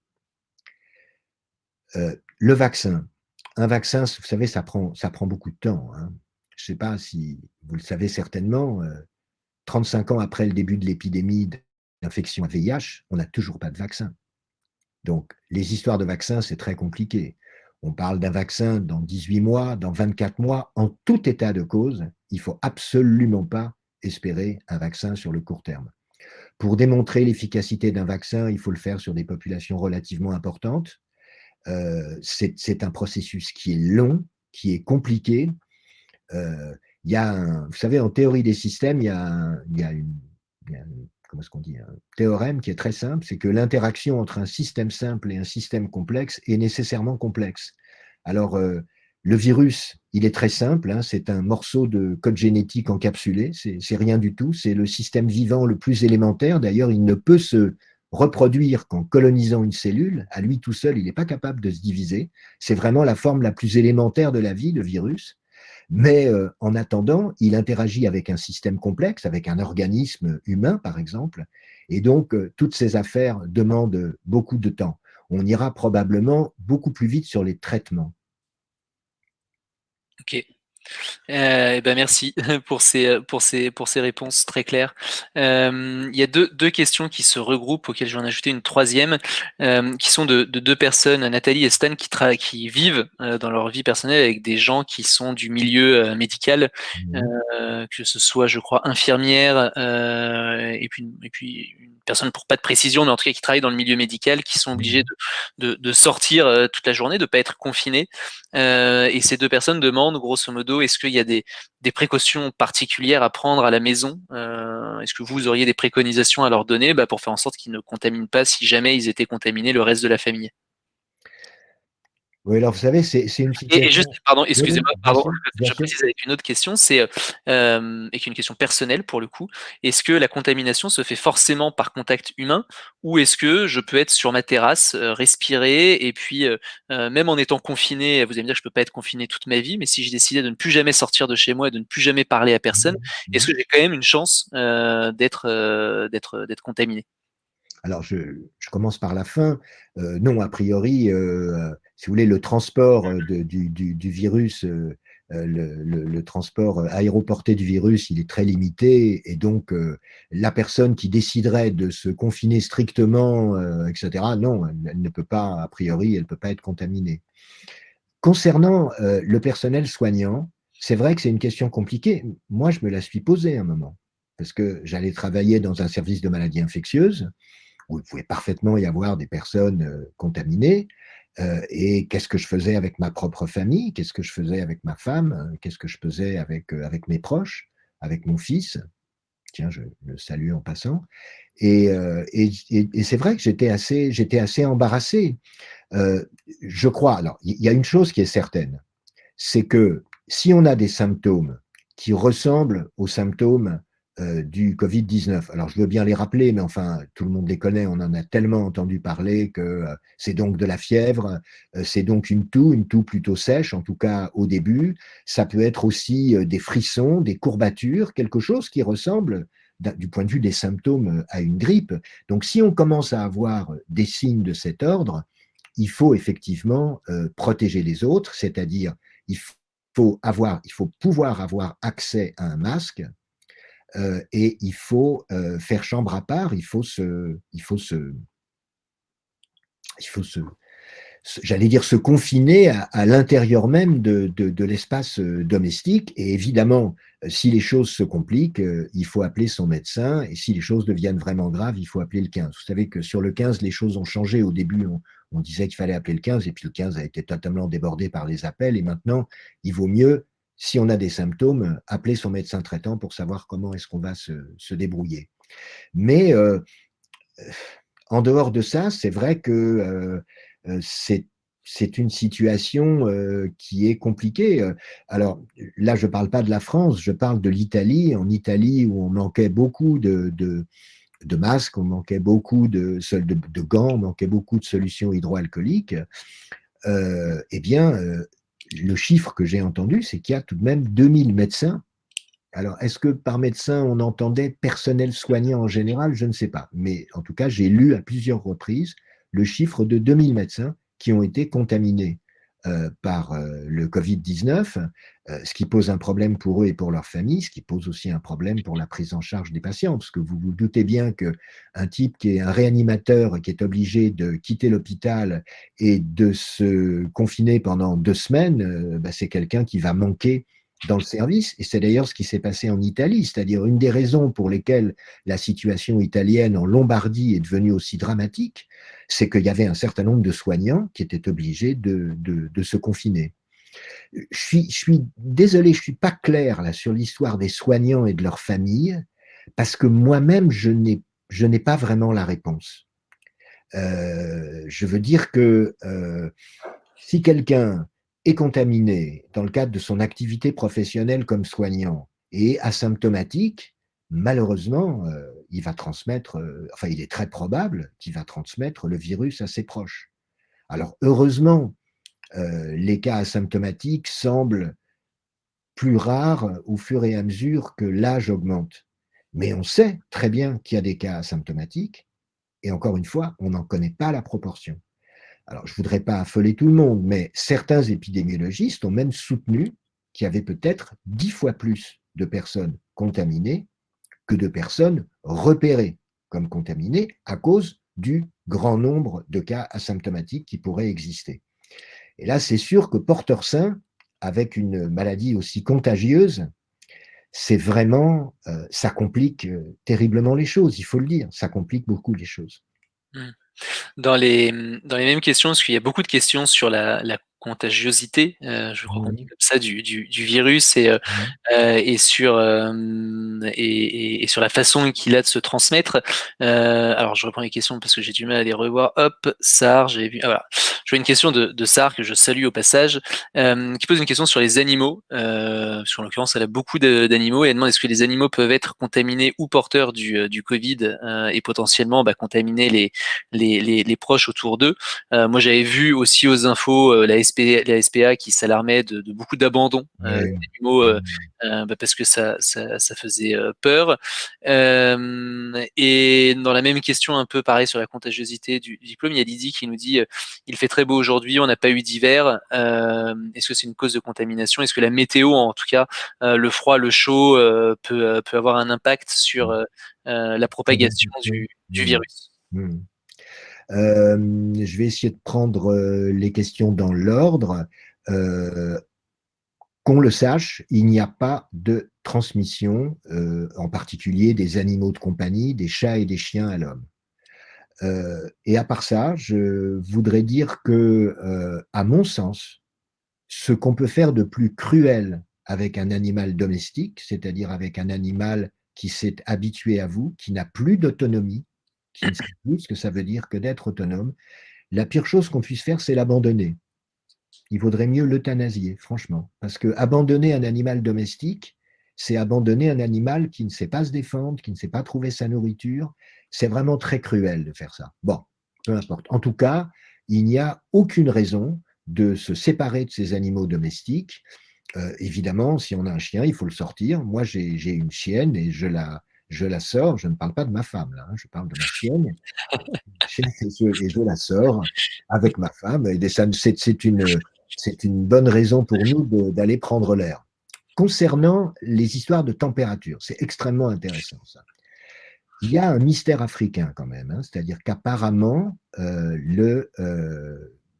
Le vaccin. Un vaccin, vous savez, ça prend beaucoup de temps, hein. Je ne sais pas si vous le savez certainement, 35 ans après le début de l'épidémie d'infection à VIH, on n'a toujours pas de vaccin. Donc, les histoires de vaccins, c'est très compliqué. On parle d'un vaccin dans 18 mois, dans 24 mois. En tout état de cause, il ne faut absolument pas espérer un vaccin sur le court terme. Pour démontrer l'efficacité d'un vaccin, il faut le faire sur des populations relativement importantes. C'est un processus qui est long, qui est compliqué. Il y a vous savez, en théorie des systèmes, il y a comment est-ce qu'on dit, un théorème qui est très simple, c'est que l'interaction entre un système simple et un système complexe est nécessairement complexe. Alors, le virus, il est très simple, hein, c'est un morceau de code génétique encapsulé, c'est rien du tout, c'est le système vivant le plus élémentaire. D'ailleurs, il ne peut se reproduire qu'en colonisant une cellule. À lui tout seul, il n'est pas capable de se diviser. C'est vraiment la forme la plus élémentaire de la vie, le virus. Mais en attendant, il interagit avec un système complexe, avec un organisme humain, par exemple. Et donc, toutes ces affaires demandent beaucoup de temps. On ira probablement beaucoup plus vite sur les traitements. Ok. Ben merci pour ces réponses très claires. Il y a deux questions qui se regroupent, auxquelles je vais en ajouter une troisième, qui sont de deux personnes, Nathalie et Stan, qui vivent dans leur vie personnelle avec des gens qui sont du milieu médical, Mmh. que ce soit, je crois, infirmière, et puis une personne pour pas de précision, mais en tout cas qui travaille dans le milieu médical, qui sont obligés Mmh. de sortir toute la journée, de pas être confinés. Et ces deux personnes demandent, grosso modo, est-ce qu'il y a des précautions particulières à prendre à la maison? Est-ce que vous auriez des préconisations à leur donner pour faire en sorte qu'ils ne contaminent pas si jamais ils étaient contaminés le reste de la famille? Oui, alors vous savez, c'est une Et juste, situation. pardon, Oui, oui, excusez-moi, bien pardon, sûr, bien je sûr. précise avec une autre question, c'est, et qui est une question personnelle pour le coup. Est-ce que la contamination se fait forcément par contact humain ou est-ce que je peux être sur ma terrasse, respirer et puis, même en étant confiné, vous allez me dire que je peux pas être confiné toute ma vie, mais si je décidais de ne plus jamais sortir de chez moi et de ne plus jamais parler à personne, Mmh est-ce mh. que j'ai quand même une chance, d'être contaminé? Alors je commence par la fin. Non, a priori, si vous voulez, le transport, du virus, le transport, aéroporté du virus, il est très limité et donc la personne qui déciderait de se confiner strictement, et cetera, non, elle ne peut pas, a priori, elle peut pas être contaminée. Concernant, le personnel soignant, c'est vrai que c'est une question compliquée. Moi, je me la suis posée un moment, parce que j'allais travailler dans un service de maladies infectieuses où il pouvait parfaitement y avoir des personnes, contaminées, et qu'est-ce que je faisais avec ma propre famille? Qu'est-ce que je faisais avec ma femme? Qu'est-ce que je faisais avec mes proches? Avec mon fils? Tiens, je le salue en passant et c'est vrai que j'étais assez embarrassé. Je crois alors il y a une chose qui est certaine, c'est que si on a des symptômes qui ressemblent aux symptômes, du Covid-19, alors je veux bien les rappeler, mais enfin, tout le monde les connaît, on en a tellement entendu parler que, c'est donc de la fièvre, c'est donc une toux plutôt sèche, en tout cas au début. Ça peut être aussi, des frissons, des courbatures, quelque chose qui ressemble du point de vue des symptômes, à une grippe. Donc si on commence à avoir des signes de cet ordre, il faut effectivement protéger les autres, c'est-à-dire il faut pouvoir avoir accès à un masque et il faut faire chambre à part, il faut j'allais dire se confiner à l'intérieur même de l'espace domestique. Et évidemment, si les choses se compliquent, il faut appeler son médecin. Et si les choses deviennent vraiment graves, il faut appeler le 15. Vous savez que sur le 15, les choses ont changé. Au début, on disait qu'il fallait appeler le 15, et puis le 15 a été totalement débordé par les appels. Et maintenant, il vaut mieux, si on a des symptômes, appeler son médecin traitant pour savoir comment est-ce qu'on va se débrouiller. Mais en dehors de ça, c'est vrai que c'est une situation qui est compliquée. Alors là, je ne parle pas de la France, je parle de l'Italie. En Italie, où on manquait beaucoup de masques, on manquait beaucoup de gants, on manquait beaucoup de solutions hydroalcooliques. Eh bien, le chiffre que j'ai entendu, c'est qu'il y a tout de même 2000 médecins. Alors, est-ce que par médecin, on entendait personnel soignant en général? Je ne sais pas. Mais en tout cas, j'ai lu à plusieurs reprises le chiffre de 2000 médecins qui ont été contaminés par le Covid-19, ce qui pose un problème pour eux et pour leur famille, ce qui pose aussi un problème pour la prise en charge des patients, parce que vous vous doutez bien qu'un type qui est un réanimateur, qui est obligé de quitter l'hôpital et de se confiner pendant 2 semaines, bah, c'est quelqu'un qui va manquer dans le service. Et c'est d'ailleurs ce qui s'est passé en Italie, c'est-à-dire une des raisons pour lesquelles la situation italienne en Lombardie est devenue aussi dramatique, c'est qu'il y avait un certain nombre de soignants qui étaient obligés de se confiner. Je suis désolé, je ne suis pas clair là sur l'histoire des soignants et de leurs familles, parce que moi-même, je n'ai pas vraiment la réponse. Je veux dire que si quelqu'un est contaminé dans le cadre de son activité professionnelle comme soignant et est asymptomatique, malheureusement, il va transmettre, enfin, il est très probable qu'il va transmettre le virus à ses proches. Alors, heureusement, les cas asymptomatiques semblent plus rares au fur et à mesure que l'âge augmente. Mais on sait très bien qu'il y a des cas asymptomatiques et encore une fois, on n'en connaît pas la proportion. Alors, je ne voudrais pas affoler tout le monde, mais certains épidémiologistes ont même soutenu qu'il y avait peut-être 10 fois plus de personnes contaminées que de personnes repérées comme contaminées à cause du grand nombre de cas asymptomatiques qui pourraient exister. Et là, c'est sûr que porteur sain, avec une maladie aussi contagieuse, c'est vraiment, ça complique terriblement les choses, il faut le dire, ça complique beaucoup les choses. Mmh. Dans les mêmes questions, parce qu'il y a beaucoup de questions sur la contagiosité, je crois qu'on dit Mmh. comme ça, du virus Mmh. et sur la façon qu'il a de se transmettre. Alors je reprends les questions parce que j'ai du mal à les revoir. Hop, Sar, j'ai vu. Ah, voilà. Je vois une question de Sar que je salue au passage, qui pose une question sur les animaux. Parce qu'en l'occurrence, elle a beaucoup d'animaux et elle demande est-ce que les animaux peuvent être contaminés ou porteurs du Covid et potentiellement contaminer les proches autour d'eux. Moi, j'avais vu aussi aux infos la SPA qui s'alarmait de beaucoup d'abandon Ouais. d'animaux Mmh. parce que ça faisait peur. Et dans la même question, un peu pareil sur la contagiosité du diplôme, il y a Lydie qui nous dit il fait très beau aujourd'hui, on n'a pas eu d'hiver. Est-ce que c'est une cause de contamination? Est-ce que la météo, en tout cas, le froid, le chaud, peut avoir un impact sur la Très bonne propagation question. du Mmh. virus? Mmh. Je vais essayer de prendre, les questions dans l'ordre. Heu, qu'on le sache, il n'y a pas de transmission, en particulier des animaux de compagnie, des chats et des chiens à l'homme. Et à part ça, je voudrais dire que, à mon sens, ce qu'on peut faire de plus cruel avec un animal domestique, c'est-à-dire avec un animal qui s'est habitué à vous, qui n'a plus d'autonomie, qui ne sait plus ce que ça veut dire que d'être autonome, la pire chose qu'on puisse faire, c'est l'abandonner. Il vaudrait mieux l'euthanasier, franchement, parce qu'abandonner un animal domestique, c'est abandonner un animal qui ne sait pas se défendre, qui ne sait pas trouver sa nourriture. C'est vraiment très cruel de faire ça. Bon, peu importe. En tout cas, il n'y a aucune raison de se séparer de ces animaux domestiques. Évidemment, si on a un chien, il faut le sortir. Moi, j'ai une chienne et je la sors. Je ne parle pas de ma femme, là, hein, je parle de ma chienne. Et je la sors avec ma femme. Et c'est une bonne raison pour nous d'aller prendre l'air. Concernant les histoires de température, c'est extrêmement intéressant ça. Il y a un mystère africain quand même, hein, c'est-à-dire qu'apparemment, il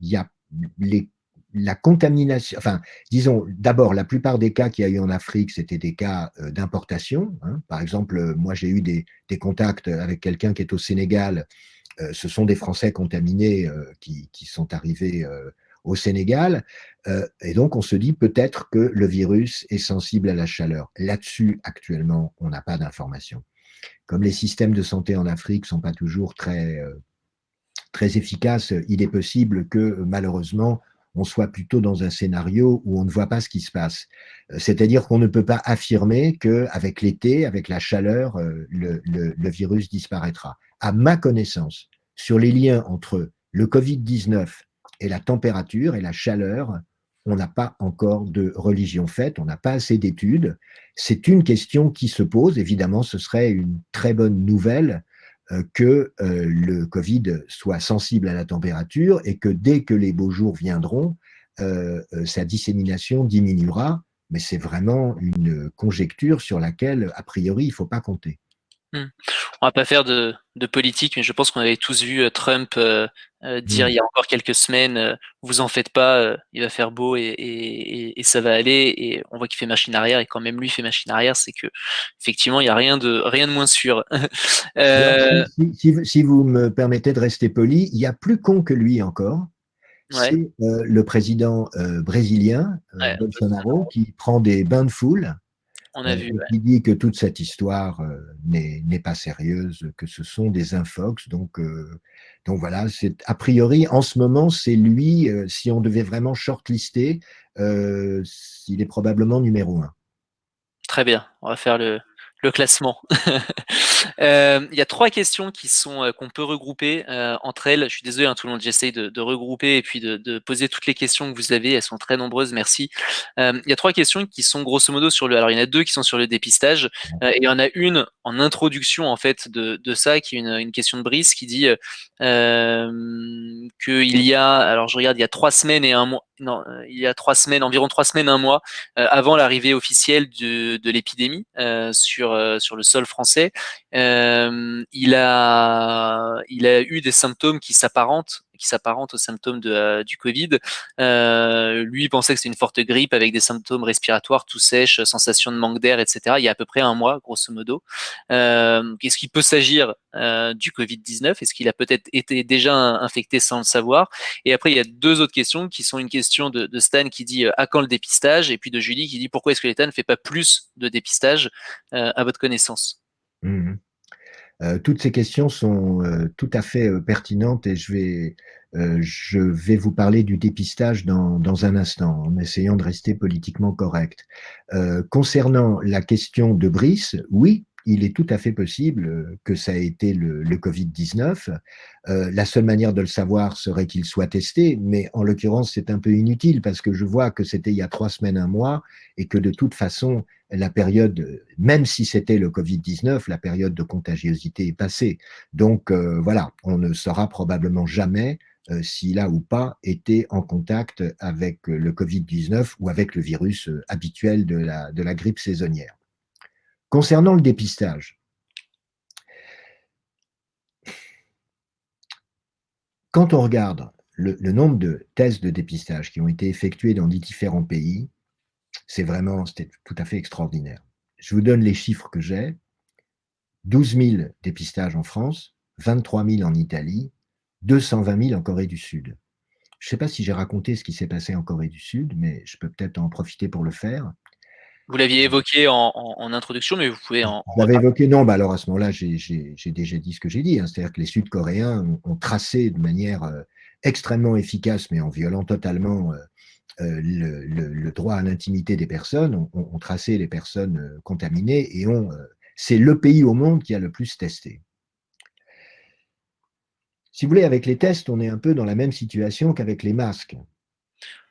y a les, la contamination, enfin, disons, d'abord, la plupart des cas qu'il y a eu en Afrique, c'était des cas d'importation, hein. Par exemple, moi j'ai eu des contacts avec quelqu'un qui est au Sénégal, ce sont des Français contaminés qui sont arrivés au Sénégal. Et donc, on se dit peut-être que le virus est sensible à la chaleur. Là-dessus, actuellement, on n'a pas d'informations. Comme les systèmes de santé en Afrique ne sont pas toujours très efficaces, il est possible que malheureusement, on soit plutôt dans un scénario où on ne voit pas ce qui se passe. C'est-à-dire qu'on ne peut pas affirmer qu'avec l'été, avec la chaleur, le virus disparaîtra. À ma connaissance, sur les liens entre le Covid-19 et la température et la chaleur, on n'a pas encore de religion faite, on n'a pas assez d'études. C'est une question qui se pose. Évidemment, ce serait une très bonne nouvelle que le Covid soit sensible à la température et que dès que les beaux jours viendront, sa dissémination diminuera. Mais c'est vraiment une conjecture sur laquelle, a priori, il ne faut pas compter. Hmm. On va pas faire de politique, mais je pense qu'on avait tous vu Trump dire Mm. il y a encore quelques semaines, vous en faites pas, il va faire beau et ça va aller. Et on voit qu'il fait machine arrière. Et quand même lui fait machine arrière, c'est que effectivement il y a rien de moins sûr. Alors, euh, si vous me permettez de rester poli, il y a plus con que lui encore, ouais, c'est le président brésilien, ouais, Bolsonaro, qui prend des bains de foule on a vu. et Ouais. qui dit que toute cette histoire n'est pas sérieuse, que ce sont des infox. Donc voilà, a priori, en ce moment, c'est lui, si on devait vraiment shortlister, euh, il est probablement numéro un. Très bien, on va faire le classement. Il y a trois questions qui sont qu'on peut regrouper entre elles. Je suis désolé, hein, tout le monde, j'essaye de regrouper et puis de poser toutes les questions que vous avez. Elles sont très nombreuses, merci. Il y a trois questions qui sont grosso modo sur le. Alors, il y en a deux qui sont sur le dépistage et il y en a une en introduction en fait de ça, qui est une question de Brice qui dit qu'il y a. Alors, je regarde, il y a 3 semaines et un mois. Non, il y a 3 semaines, environ 3 semaines, un mois, avant l'arrivée officielle de l'épidémie sur le sol français. Il a eu des symptômes qui s'apparentent aux symptômes du Covid. Lui pensait que c'était une forte grippe avec des symptômes respiratoires, tout sèche, sensation de manque d'air, etc. Il y a à peu près un mois, grosso modo. Est-ce qu'il peut s'agir du Covid-19? Est-ce qu'il a peut-être été déjà infecté sans le savoir? Et après, il y a deux autres questions qui sont une question de Stan qui dit à quand le dépistage, et puis de Julie qui dit pourquoi est-ce que l'État ne fait pas plus de dépistage à votre connaissance? Mmh. Toutes ces questions sont tout à fait pertinentes et je vais vous parler du dépistage dans un instant, en essayant de rester politiquement correct. Concernant la question de Brice, oui, il est tout à fait possible que ça ait été le Covid-19. La seule manière de le savoir serait qu'il soit testé, mais en l'occurrence, c'est un peu inutile parce que je vois que c'était il y a 3 semaines, un mois, et que de toute façon, la période, même si c'était le Covid-19, la période de contagiosité est passée. Donc voilà, on ne saura probablement jamais s'il a ou pas été en contact avec le Covid-19 ou avec le virus habituel de la grippe saisonnière. Concernant le dépistage, quand on regarde le nombre de tests de dépistage qui ont été effectués dans les différents pays, c'était tout à fait extraordinaire. Je vous donne les chiffres que j'ai. 12 000 dépistages en France, 23 000 en Italie, 220 000 en Corée du Sud. Je ne sais pas si j'ai raconté ce qui s'est passé en Corée du Sud, mais je peux peut-être en profiter pour le faire. Vous l'aviez évoqué en introduction, mais vous pouvez en Vous l'avez reparler. évoqué, non, bah alors à ce moment-là, j'ai déjà dit ce que j'ai dit, hein. C'est-à-dire que les Sud-Coréens ont tracé de manière extrêmement efficace, mais en violant totalement le droit à l'intimité des personnes, ont tracé les personnes contaminées et c'est le pays au monde qui a le plus testé. Si vous voulez, avec les tests, on est un peu dans la même situation qu'avec les masques.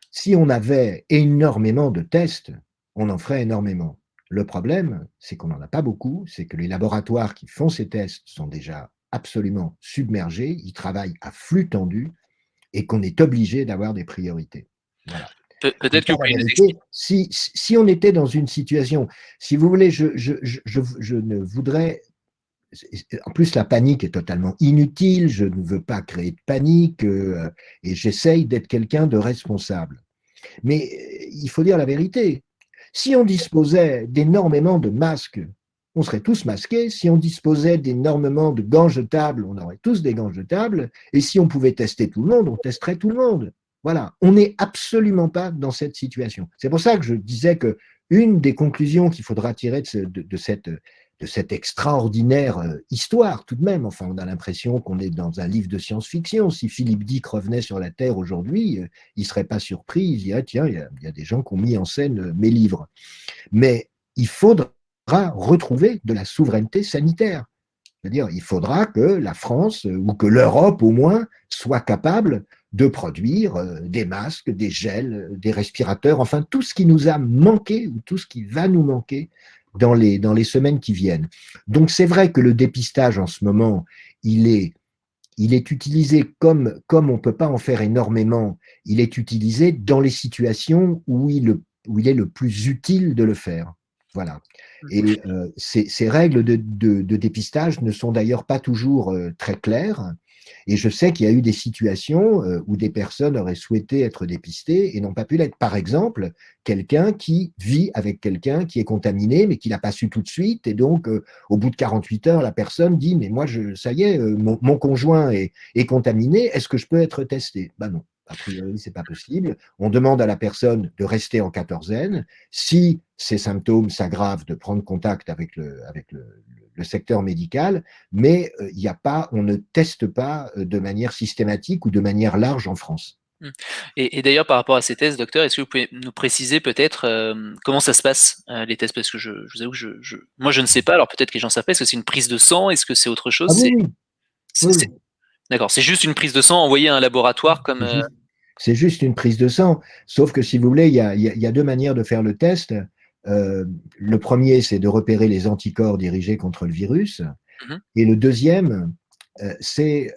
Si on avait énormément de tests, on en ferait énormément. Le problème, c'est qu'on n'en a pas beaucoup, c'est que les laboratoires qui font ces tests sont déjà absolument submergés, ils travaillent à flux tendu et qu'on est obligé d'avoir des priorités. Voilà. C'est Peut-être que ça vous la pouvez nous vérité. expliquer. Si on était dans une situation, si vous voulez, je ne voudrais. En plus, la panique est totalement inutile. Je ne veux pas créer de panique et j'essaye d'être quelqu'un de responsable. Mais il faut dire la vérité. Si on disposait d'énormément de masques, on serait tous masqués. Si on disposait d'énormément de gants jetables, on aurait tous des gants jetables. Et si on pouvait tester tout le monde, on testerait tout le monde. Voilà. On n'est absolument pas dans cette situation. C'est pour ça que je disais que une des conclusions qu'il faudra tirer de cette extraordinaire histoire, tout de même, enfin, on a l'impression qu'on est dans un livre de science-fiction. Si Philippe Dick revenait sur la Terre aujourd'hui, il ne serait pas surpris, il dirait, tiens, il y a des gens qui ont mis en scène mes livres. Mais il faudra retrouver de la souveraineté sanitaire. C'est-à-dire, il faudra que la France ou que l'Europe au moins soit capable de produire des masques, des gels, des respirateurs, enfin tout ce qui nous a manqué ou tout ce qui va nous manquer dans les semaines qui viennent. Donc c'est vrai que le dépistage en ce moment, il est utilisé comme on ne peut pas en faire énormément, il est utilisé dans les situations où il est le plus utile de le faire. Voilà. Et ces règles de dépistage ne sont d'ailleurs pas toujours très claires. Et je sais qu'il y a eu des situations où des personnes auraient souhaité être dépistées et n'ont pas pu l'être. Par exemple, quelqu'un qui vit avec quelqu'un qui est contaminé, mais qui n'a pas su tout de suite. Et donc, au bout de 48 heures, la personne dit, mais moi, ça y est, mon conjoint est contaminé, est-ce que je peux être testé? Ben non. A priori, ce n'est pas possible. On demande à la personne de rester en quatorzaine. Si ces symptômes s'aggravent, de prendre contact avec le secteur médical, mais il y a pas, on ne teste pas de manière systématique ou de manière large en France. Mmh. Et d'ailleurs, par rapport à ces tests, docteur, est-ce que vous pouvez nous préciser peut-être comment ça se passe, les tests? Parce que je vous avoue que moi, je ne sais pas. Alors peut-être que les gens savent pas. Est-ce que c'est une prise de sang? Est-ce que c'est autre chose? Ah oui, oui, oui, C'est oui. d'accord, c'est juste une prise de sang envoyée à un laboratoire comme. C'est juste une prise de sang. Sauf que si vous voulez, il y a deux manières de faire le test. Le premier, c'est de repérer les anticorps dirigés contre le virus. Mmh. Et le deuxième, c'est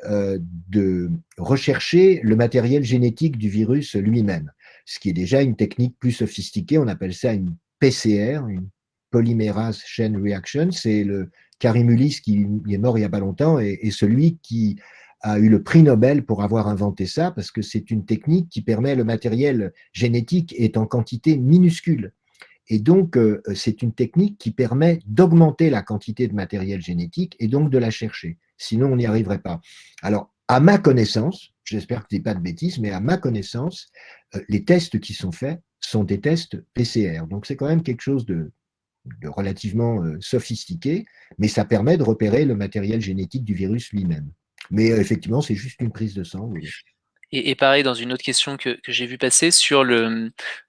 de rechercher le matériel génétique du virus lui-même, ce qui est déjà une technique plus sophistiquée. On appelle ça une PCR, une Polymerase Chain Reaction. C'est le Karim Ullis qui est mort il n'y a pas longtemps et celui qui a eu le prix Nobel pour avoir inventé ça, parce que c'est une technique qui permet, le matériel génétique est en quantité minuscule. Et donc, c'est une technique qui permet d'augmenter la quantité de matériel génétique et donc de la chercher. Sinon, on n'y arriverait pas. Alors, à ma connaissance, j'espère que je dis pas de bêtises, mais à ma connaissance, les tests qui sont faits sont des tests PCR. Donc, c'est quand même quelque chose de relativement sophistiqué, mais ça permet de repérer le matériel génétique du virus lui-même. Mais effectivement, c'est juste une prise de sang, oui. Et pareil, dans une autre question que j'ai vu passer sur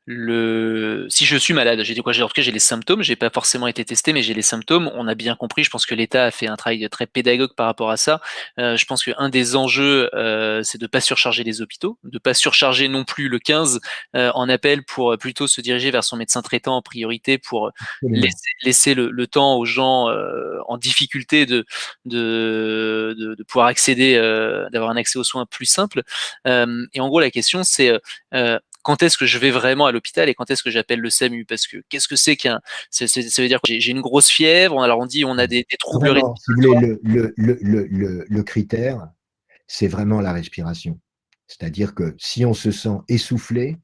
si je suis malade, j'ai dit quoi? En tout cas, j'ai les symptômes, j'ai pas forcément été testé, mais j'ai les symptômes. On a bien compris, je pense que l'État a fait un travail très pédagogue par rapport à ça. Je pense qu'un des enjeux, c'est de pas surcharger les hôpitaux, de pas surcharger non plus le 15 en appel pour plutôt se diriger vers son médecin traitant en priorité pour Absolument. laisser le temps aux gens en difficulté de pouvoir accéder, d'avoir un accès aux soins plus simple. Et en gros, la question, c'est quand est-ce que je vais vraiment à l'hôpital et quand est-ce que j'appelle le SAMU? Parce que qu'est-ce que c'est qu'un. Ça veut dire que j'ai une grosse fièvre, alors on dit on a des troubles Vraiment, si vous voulez, respiratoires. le critère, c'est vraiment la respiration. C'est-à-dire que si on se sent essoufflé,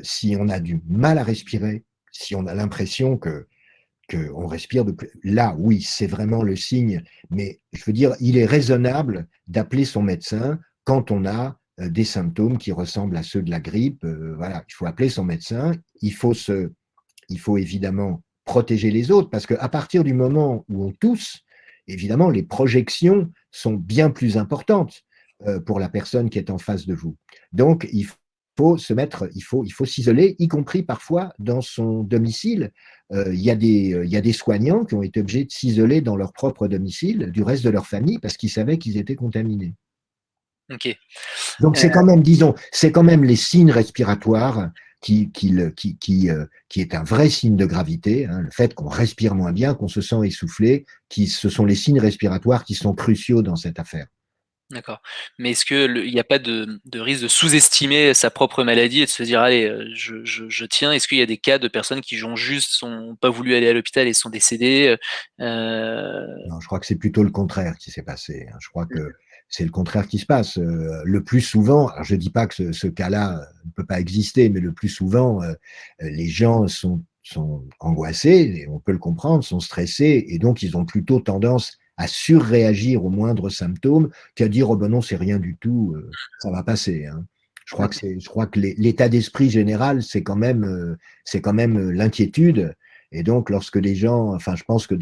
si on a du mal à respirer, si on a l'impression qu'on respire de plus, là, oui, c'est vraiment le signe. Mais je veux dire, il est raisonnable d'appeler son médecin quand on a des symptômes qui ressemblent à ceux de la grippe. Voilà, il faut appeler son médecin. Il faut évidemment protéger les autres parce qu'à partir du moment où on tousse, évidemment, les projections sont bien plus importantes pour la personne qui est en face de vous. Donc, il faut s'isoler, y compris parfois dans son domicile. Il y a des soignants qui ont été obligés de s'isoler dans leur propre domicile du reste de leur famille parce qu'ils savaient qu'ils étaient contaminés. Ok. Donc c'est quand même, disons, c'est quand même les signes respiratoires qui est un vrai signe de gravité, hein, le fait qu'on respire moins bien, qu'on se sent essoufflé, ce sont les signes respiratoires qui sont cruciaux dans cette affaire. D'accord. Mais est-ce qu'il n'y a pas de risque de sous-estimer sa propre maladie et de se dire, allez, je tiens? Est-ce qu'il y a des cas de personnes qui ont juste sont pas voulu aller à l'hôpital et sont décédées? Non, je crois que c'est plutôt le contraire qui s'est passé, hein. Je crois que c'est le contraire qui se passe. Le plus souvent, alors je dis pas que ce cas-là ne peut pas exister, mais le plus souvent, les gens sont angoissés, et on peut le comprendre, sont stressés, et donc ils ont plutôt tendance à surréagir aux moindres symptômes qu'à dire oh ben non c'est rien du tout, ça va passer, hein. Ok. Je crois que l'état d'esprit général c'est quand même l'inquiétude. Et donc, lorsque les gens, enfin, je pense que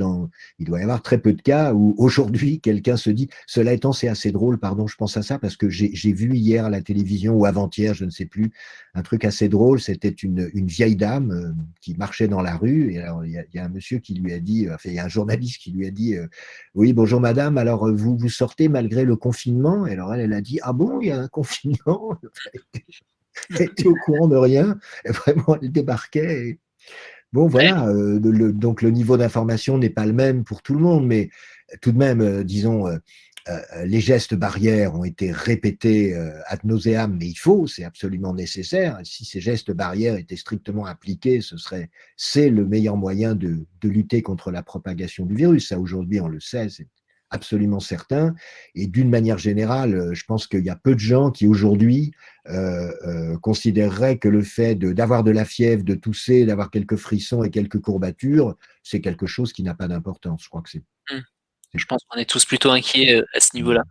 il doit y avoir très peu de cas où aujourd'hui quelqu'un se dit, cela étant, c'est assez drôle, pardon, je pense à ça parce que j'ai vu hier à la télévision ou avant-hier, je ne sais plus, un truc assez drôle. C'était une vieille dame qui marchait dans la rue et alors il y a un monsieur qui lui a dit, enfin, il y a un journaliste qui lui a dit, oui, bonjour madame, alors vous sortez malgré le confinement? Et alors elle a dit, ah bon, il y a un confinement? Elle était au courant de rien. Et vraiment, elle débarquait. Bon, Ouais. voilà, donc le niveau d'information n'est pas le même pour tout le monde, mais tout de même, disons, les gestes barrières ont été répétés ad nauseam, mais c'est absolument nécessaire. Si ces gestes barrières étaient strictement appliqués, c'est le meilleur moyen de lutter contre la propagation du virus. Ça, aujourd'hui, on le sait, c'est absolument certain. Et d'une manière générale, je pense qu'il y a peu de gens qui aujourd'hui considérerait que le fait d'avoir de la fièvre, de tousser, d'avoir quelques frissons et quelques courbatures, c'est quelque chose qui n'a pas d'importance. Je crois que Hmm. c'est Je pense qu'on est tous plutôt inquiets à ce niveau-là.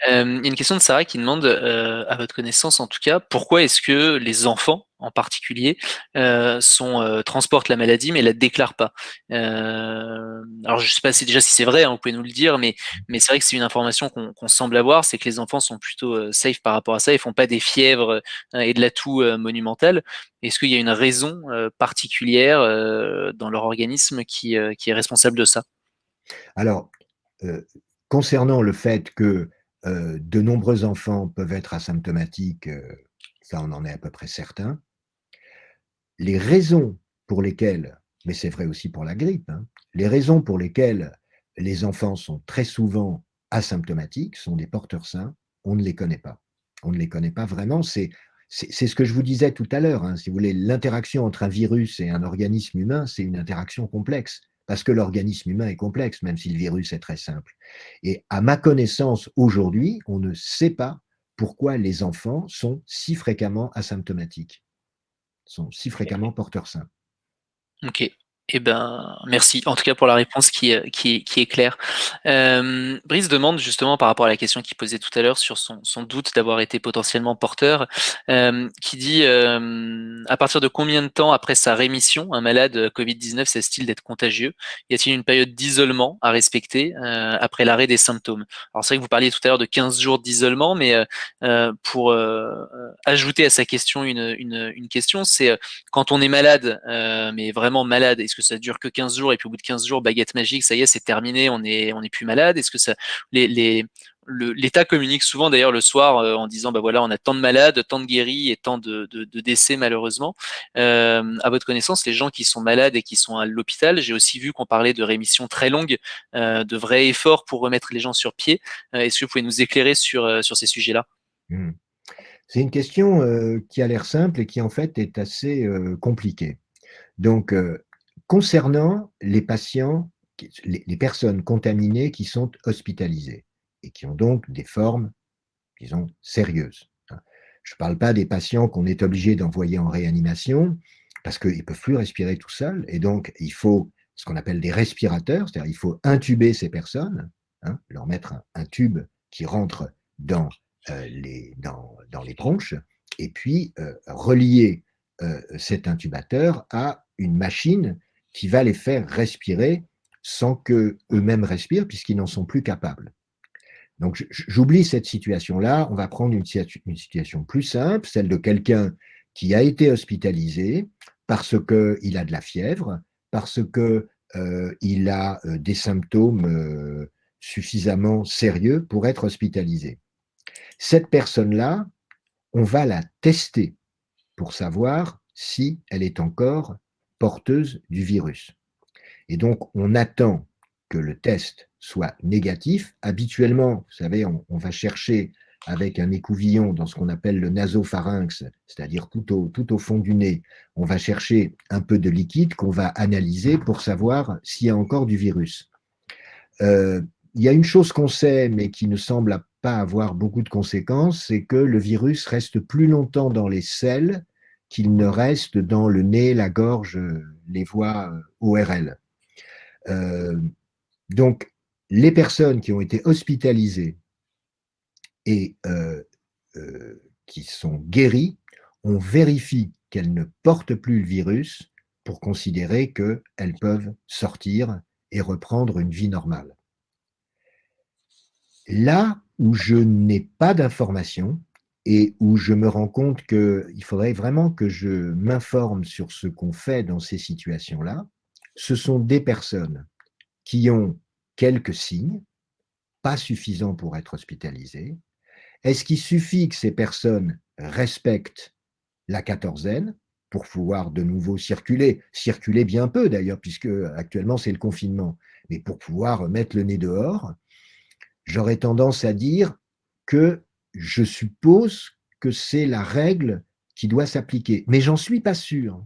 ouais, ouais. Il y a une question de Sarah qui demande, à votre connaissance en tout cas, pourquoi est-ce que les enfants en particulier transportent la maladie mais la déclarent pas? Alors je sais pas si déjà si c'est vrai, hein, vous pouvez nous le dire, mais c'est vrai que c'est une information qu'on semble avoir, c'est que les enfants sont plutôt safe par rapport à ça, ils font pas des fièvres et de la toux monumentale. Est-ce qu'il y a une raison particulière dans leur organisme qui est responsable de ça? Alors, euh, concernant le fait que de nombreux enfants peuvent être asymptomatiques, ça on en est à peu près certain. Les raisons pour lesquelles, mais c'est vrai aussi pour la grippe, hein, les raisons pour lesquelles les enfants sont très souvent asymptomatiques, sont des porteurs sains, on ne les connaît pas. On ne les connaît pas vraiment. C'est ce que je vous disais tout à l'heure, hein, si vous voulez, l'interaction entre un virus et un organisme humain, c'est une interaction complexe parce que l'organisme humain est complexe, même si le virus est très simple. Et à ma connaissance, aujourd'hui, on ne sait pas pourquoi les enfants sont si fréquemment asymptomatiques, sont si fréquemment porteurs sains. OK. Eh ben, merci en tout cas pour la réponse qui est claire. Brice demande justement par rapport à la question qu'il posait tout à l'heure sur son doute d'avoir été potentiellement porteur, qui dit, «À partir de combien de temps après sa rémission, un malade, Covid-19 cesse-t-il d'être contagieux? Y a-t-il une période d'isolement à respecter, après l'arrêt des symptômes?» Alors c'est vrai que vous parliez tout à l'heure de 15 jours d'isolement, mais, pour, ajouter à sa question une question, c'est, quand on est malade, mais vraiment malade, est-ce que ça dure que 15 jours et puis au bout de 15 jours, baguette magique, ça y est, c'est terminé, on est plus malade? Est-ce que ça, l'État communique souvent d'ailleurs le soir en disant bah voilà, on a tant de malades, tant de guéris et tant de décès malheureusement. À votre connaissance, les gens qui sont malades et qui sont à l'hôpital, j'ai aussi vu qu'on parlait de rémissions très longues, de vrais efforts pour remettre les gens sur pied. Est-ce que vous pouvez nous éclairer sur ces sujets-là? Mmh. C'est une question qui a l'air simple et qui en fait est assez compliquée. Donc, concernant les patients, les personnes contaminées qui sont hospitalisées et qui ont donc des formes, disons, sérieuses, hein. Je ne parle pas des patients qu'on est obligé d'envoyer en réanimation parce qu'ils ne peuvent plus respirer tout seuls et donc il faut ce qu'on appelle des respirateurs, c'est-à-dire il faut intuber ces personnes, hein, leur mettre un tube qui rentre dans, dans les bronches et puis relier cet intubateur à une machine qui va les faire respirer sans qu'eux-mêmes respirent puisqu'ils n'en sont plus capables. Donc j'oublie cette situation-là, on va prendre une situation plus simple, celle de quelqu'un qui a été hospitalisé parce qu'il a de la fièvre, parce qu'il a des symptômes suffisamment sérieux pour être hospitalisé. Cette personne-là, on va la tester pour savoir si elle est encore porteuse du virus. Et donc, on attend que le test soit négatif. Habituellement, vous savez, on va chercher avec un écouvillon dans ce qu'on appelle le nasopharynx, c'est-à-dire tout au fond du nez, on va chercher un peu de liquide qu'on va analyser pour savoir s'il y a encore du virus. Il y a une chose qu'on sait, mais qui ne semble pas avoir beaucoup de conséquences, c'est que le virus reste plus longtemps dans les selles qu'il ne reste dans le nez, la gorge, les voies ORL. Euh, donc, les personnes qui ont été hospitalisées et qui sont guéries, on vérifie qu'elles ne portent plus le virus pour considérer qu'elles peuvent sortir et reprendre une vie normale. Là où je n'ai pas d'informations et où je me rends compte qu'il faudrait vraiment que je m'informe sur ce qu'on fait dans ces situations-là, ce sont des personnes qui ont quelques signes, pas suffisants pour être hospitalisées. Est-ce qu'il suffit que ces personnes respectent la quatorzaine pour pouvoir de nouveau circuler bien peu d'ailleurs, puisque actuellement c'est le confinement, mais pour pouvoir mettre le nez dehors? J'aurais tendance à dire que je suppose que c'est la règle qui doit s'appliquer, mais j'en suis pas sûr.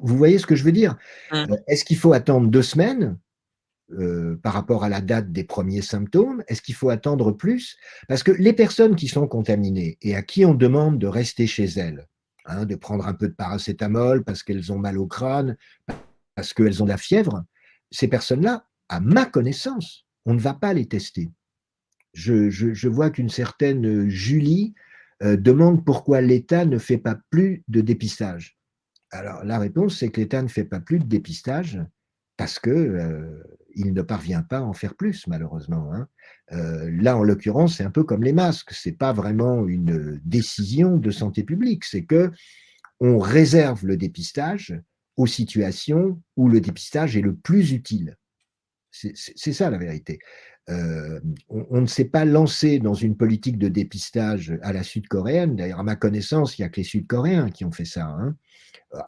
Vous voyez ce que je veux dire? Mmh. Est-ce qu'il faut attendre 2 semaines par rapport à la date des premiers symptômes? Est-ce qu'il faut attendre plus? Parce que les personnes qui sont contaminées et à qui on demande de rester chez elles, hein, de prendre un peu de paracétamol parce qu'elles ont mal au crâne, parce qu'elles ont de la fièvre, ces personnes-là, à ma connaissance, on ne va pas les tester. Je vois qu'une certaine Julie demande pourquoi l'État ne fait pas plus de dépistage. Alors la réponse, c'est que l'État ne fait pas plus de dépistage parce que il ne parvient pas à en faire plus, malheureusement, hein. Là, en l'occurrence, c'est un peu comme les masques. C'est pas vraiment une décision de santé publique. C'est que on réserve le dépistage aux situations où le dépistage est le plus utile. C'est ça la vérité. On ne s'est pas lancé dans une politique de dépistage à la sud-coréenne. D'ailleurs, à ma connaissance, il n'y a que les Sud-Coréens qui ont fait ça, hein.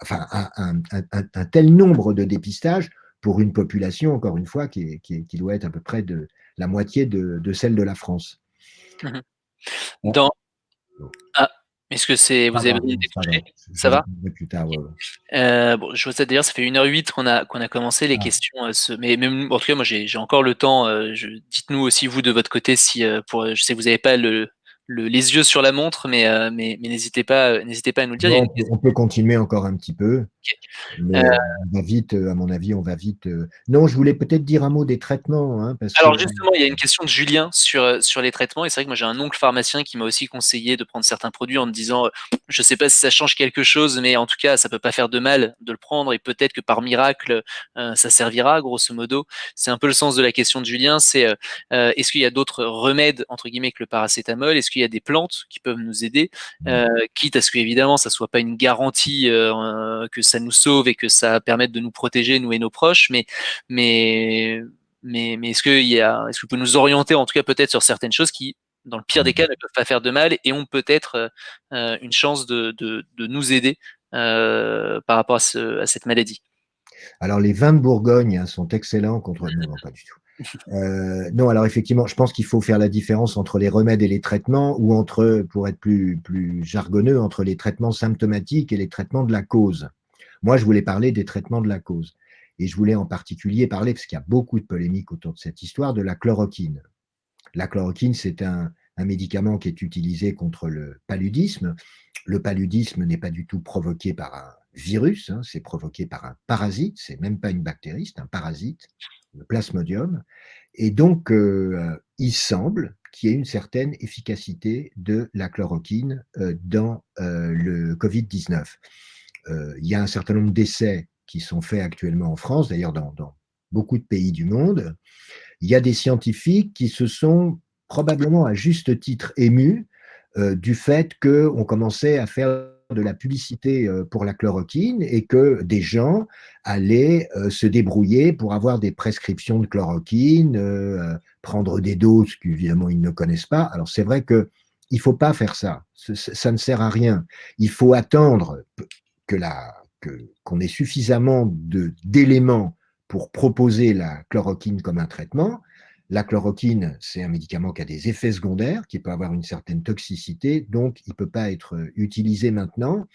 Enfin, un tel nombre de dépistages pour une population, encore une fois, qui doit être à peu près de la moitié de celle de la France. Mmh. Bon. Dans ah! Est-ce que c'est vous avez Pardon, besoin de non, ça va. décrocher? Je Ça va? répondrai plus tard, ouais, ouais. Bon, je vois ça d'ailleurs, ça fait 1h08 qu'on a commencé les Ah, questions, mais même en tout cas, moi, j'ai encore le temps, dites-nous aussi vous de votre côté si, je sais que vous avez pas les yeux sur la montre, mais n'hésitez pas à nous le dire. Il y a non, une ques on peut continuer encore un petit peu, mais heu on va vite, à mon avis, on va vite, non, je voulais peut-être dire un mot des traitements, hein, parce que Alors justement, il y a une question de Julien sur les traitements et c'est vrai que moi j'ai un oncle pharmacien qui m'a aussi conseillé de prendre certains produits en me disant, «Je sais pas si ça change quelque chose, mais en tout cas ça peut pas faire de mal de le prendre et peut-être que par miracle, ça servira», grosso modo. C'est un peu le sens de la question de Julien, c'est, est-ce qu'il y a d'autres «remèdes» entre guillemets que le paracétamol? Est-ce qu'il y a des plantes qui peuvent nous aider? mmh, Quitte à ce qu'évidemment ça soit pas une garantie, que ça nous sauve et que ça permette de nous protéger, nous et nos proches, mais mais est-ce que vous pouvez nous orienter, en tout cas peut-être sur certaines choses qui, dans le pire des cas, mmh. ne peuvent pas faire de mal et ont peut-être une chance de nous aider par rapport à cette maladie. Alors les vins de Bourgogne, hein, sont excellents contre non, non, pas du tout. Non, alors effectivement, je pense qu'il faut faire la différence entre les remèdes et les traitements ou entre, pour être plus jargonneux, entre les traitements symptomatiques et les traitements de la cause. Moi, je voulais parler des traitements de la cause et je voulais en particulier parler, parce qu'il y a beaucoup de polémiques autour de cette histoire, de la chloroquine. La chloroquine, c'est un médicament qui est utilisé contre le paludisme. Le paludisme n'est pas du tout provoqué par un virus, hein, c'est provoqué par un parasite, c'est même pas une bactérie, c'est un parasite, le plasmodium. Et donc, il semble qu'il y ait une certaine efficacité de la chloroquine dans le Covid-19. Il y a un certain nombre d'essais qui sont faits actuellement en France, d'ailleurs dans beaucoup de pays du monde. Il y a des scientifiques qui se sont probablement à juste titre émus du fait qu'on commençait à faire de la publicité pour la chloroquine et que des gens allaient se débrouiller pour avoir des prescriptions de chloroquine, prendre des doses qu'évidemment ils ne connaissent pas. Alors c'est vrai que il faut pas faire ça. Ça ne sert à rien. Il faut attendre que qu'on ait suffisamment d'éléments pour proposer la chloroquine comme un traitement. La chloroquine, c'est un médicament qui a des effets secondaires, qui peut avoir une certaine toxicité, donc il ne peut pas être utilisé maintenant.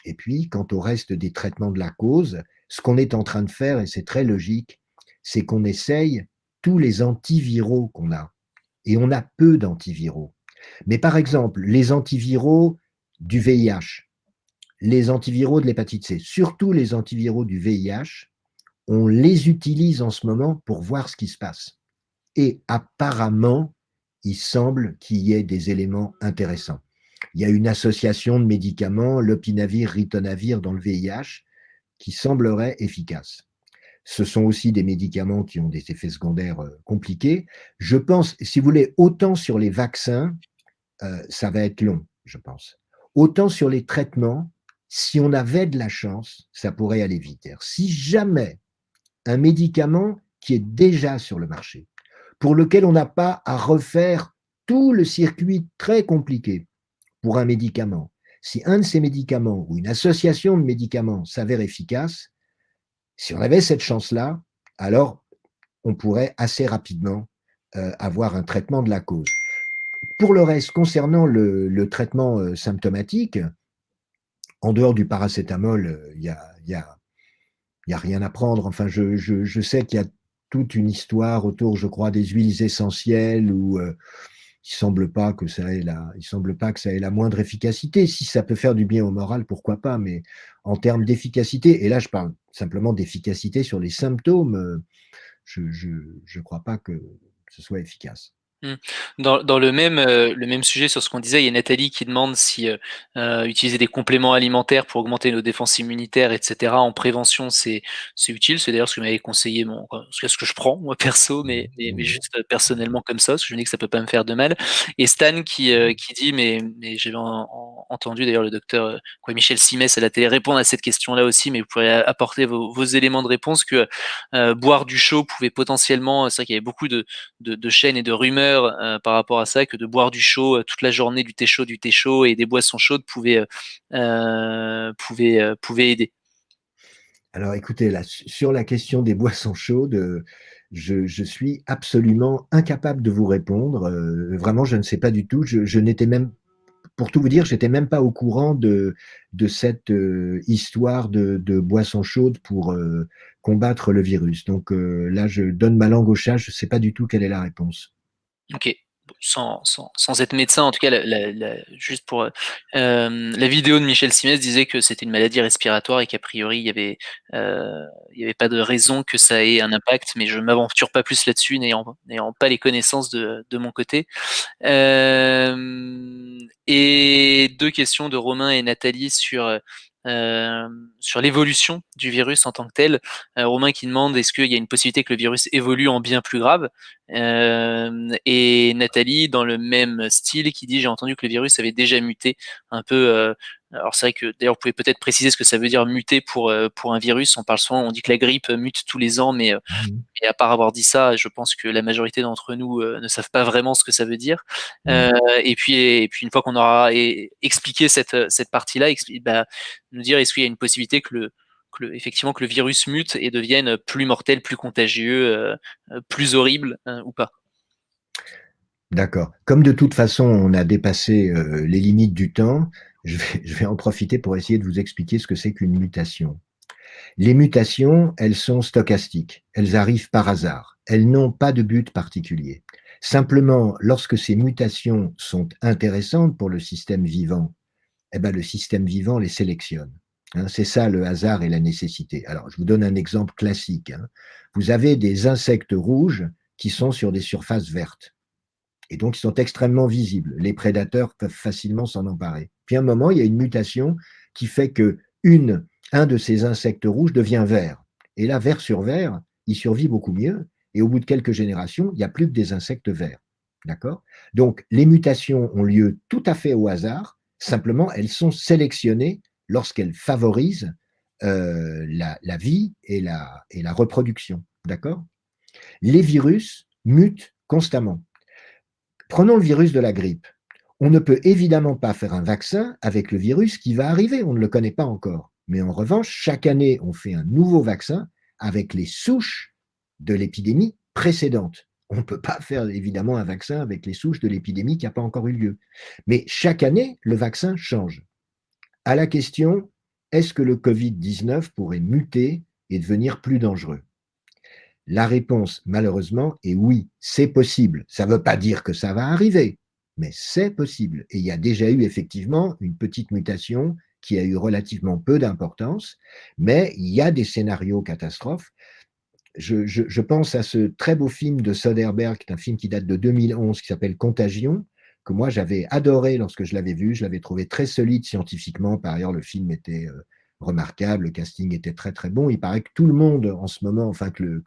Et puis, quant au reste des traitements de la cause, ce qu'on est en train de faire, et c'est très logique, c'est qu'on essaye tous les antiviraux qu'on a. Et on a peu d'antiviraux. Mais par exemple, les antiviraux du VIH, les antiviraux de l'hépatite C, surtout les antiviraux du VIH, on les utilise en ce moment pour voir ce qui se passe. Et apparemment, il semble qu'il y ait des éléments intéressants. Il y a une association de médicaments, lopinavir, ritonavir, dans le VIH, qui semblerait efficace. Ce sont aussi des médicaments qui ont des effets secondaires compliqués. Je pense, si vous voulez, autant sur les vaccins, ça va être long, je pense. Autant sur les traitements, si on avait de la chance, ça pourrait aller vite. Si jamais un médicament qui est déjà sur le marché, pour lequel on n'a pas à refaire tout le circuit très compliqué pour un médicament, si un de ces médicaments ou une association de médicaments s'avère efficace, si on avait cette chance-là, alors on pourrait assez rapidement avoir un traitement de la cause. Pour le reste, concernant le traitement symptomatique, en dehors du paracétamol, il y a rien à prendre. Enfin, je sais qu'il y a toute une histoire autour, je crois, des huiles essentielles où il semble pas que ça ait la moindre efficacité. Si ça peut faire du bien au moral, pourquoi pas, mais en termes d'efficacité, et là je parle simplement d'efficacité sur les symptômes, je crois pas que ce soit efficace. Mmh. Dans le même sujet sur ce qu'on disait, il y a Nathalie qui demande si, utiliser des compléments alimentaires pour augmenter nos défenses immunitaires et cetera en prévention, c'est utile. C'est d'ailleurs ce que m'avait conseillé mon ce que je prends moi perso, mais Mmh. juste, personnellement comme ça, parce que je me dis que ça peut pas me faire de mal et Stan qui dit mais j'avais entendu d'ailleurs le docteur, quoi, Michel Simès à la télé répondre à cette question-là aussi, mais vous pourriez apporter vos éléments de réponse que, boire du chaud pouvait potentiellement c'est vrai qu'il y avait beaucoup de chaînes et de rumeurs par rapport à ça, que de boire du chaud toute la journée, du thé chaud et des boissons chaudes pouvait aider. Alors écoutez, là, sur la question des boissons chaudes, je suis absolument incapable de vous répondre, vraiment je ne sais pas du tout. Je n'étais même pour tout vous dire, j'étais même pas au courant de cette histoire de boisson chaude pour combattre le virus. Donc là, je donne ma langue au chat, je sais pas du tout quelle est la réponse. OK. Sans être médecin, en tout cas, juste pour la vidéo de Michel Simès disait que c'était une maladie respiratoire et qu'a priori il y avait pas de raison que ça ait un impact, mais je m'aventure pas plus là-dessus, n'ayant pas les connaissances de mon côté. Et deux questions de Romain et Nathalie sur l'évolution du virus en tant que tel. Romain qui demande est-ce qu'il y a une possibilité que le virus évolue en bien plus grave, et Nathalie dans le même style qui dit j'ai entendu que le virus avait déjà muté un peu. Alors c'est vrai que d'ailleurs vous pouvez peut-être préciser ce que ça veut dire muter pour un virus. On parle souvent, on dit que la grippe mute tous les ans, mais Mhm. et à part avoir dit ça, je pense que la majorité d'entre nous ne savent pas vraiment ce que ça veut dire. Mhm. Et puis une fois qu'on aura expliqué cette partie-là, bah, nous dire est-ce qu'il y a une possibilité effectivement que le virus mute et devienne plus mortel, plus contagieux, plus horrible, ou pas. D'accord. Comme de toute façon, on a dépassé les limites du temps, je vais en profiter pour essayer de vous expliquer ce que c'est qu'une mutation. Les mutations, elles sont stochastiques. Elles arrivent par hasard. Elles n'ont pas de but particulier. Simplement, lorsque ces mutations sont intéressantes pour le système vivant, eh ben, le système vivant les sélectionne. Hein, c'est ça le hasard et la nécessité. Alors, je vous donne un exemple classique. Hein. Vous avez des insectes rouges qui sont sur des surfaces vertes. Et donc, ils sont extrêmement visibles. Les prédateurs peuvent facilement s'en emparer. Puis, à un moment, il y a une mutation qui fait que un de ces insectes rouges devient vert. Et là, vert sur vert, il survit beaucoup mieux. Et au bout de quelques générations, il n'y a plus que des insectes verts. D'accord? Donc, les mutations ont lieu tout à fait au hasard. Simplement, elles sont sélectionnées lorsqu'elles favorisent la vie et la reproduction. D'accord? Les virus mutent constamment. Prenons le virus de la grippe. On ne peut évidemment pas faire un vaccin avec le virus qui va arriver, on ne le connaît pas encore. Mais en revanche, chaque année, on fait un nouveau vaccin avec les souches de l'épidémie précédente. On ne peut pas faire évidemment un vaccin avec les souches de l'épidémie qui n'a pas encore eu lieu. Mais chaque année, le vaccin change. À la question, est-ce que le Covid-19 pourrait muter et devenir plus dangereux? La réponse, malheureusement, est oui, c'est possible. Ça ne veut pas dire que ça va arriver, mais c'est possible. Et il y a déjà eu effectivement une petite mutation qui a eu relativement peu d'importance, mais il y a des scénarios catastrophes. Je pense à ce très beau film de Soderbergh, qui est un film qui date de 2011, qui s'appelle Contagion, que moi j'avais adoré lorsque je l'avais vu. Je l'avais trouvé très solide scientifiquement. Par ailleurs, le film était remarquable, le casting était très très bon. Il paraît que tout le monde en ce moment, enfin que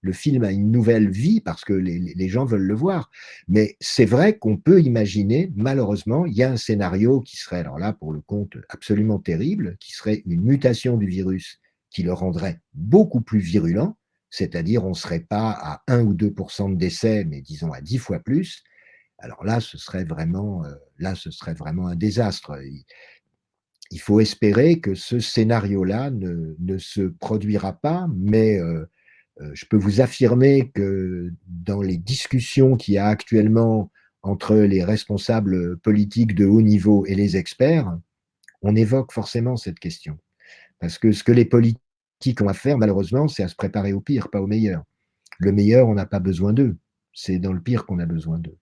le film a une nouvelle vie parce que les gens veulent le voir. Mais c'est vrai qu'on peut imaginer, malheureusement, il y a un scénario qui serait, alors là pour le compte, absolument terrible, qui serait une mutation du virus qui le rendrait beaucoup plus virulent, c'est-à-dire on ne serait pas à 1 ou 2% de décès, mais disons à 10 fois plus. Alors là, ce serait vraiment un désastre. Il faut espérer que ce scénario-là ne se produira pas, mais je peux vous affirmer que dans les discussions qu'il y a actuellement entre les responsables politiques de haut niveau et les experts, on évoque forcément cette question. Parce que ce que les politiques ont à faire, malheureusement, c'est à se préparer au pire, pas au meilleur. Le meilleur, on n'a pas besoin d'eux. C'est dans le pire qu'on a besoin d'eux.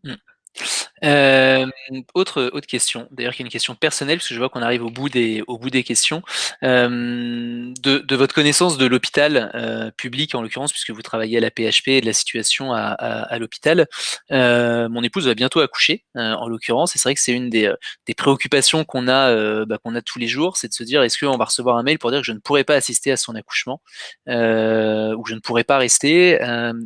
Mm. Euh, autre question, d'ailleurs qui est une question personnelle, parce que je vois qu'on arrive au bout des questions. De votre connaissance de l'hôpital public, en l'occurrence, puisque vous travaillez à la PHP et de la situation à l'hôpital, mon épouse va bientôt accoucher, en l'occurrence, et c'est vrai que c'est une des préoccupations qu'on a tous les jours, c'est de se dire est-ce qu'on va recevoir un mail pour dire que je ne pourrai pas assister à son accouchement, ou que je ne pourrai pas rester,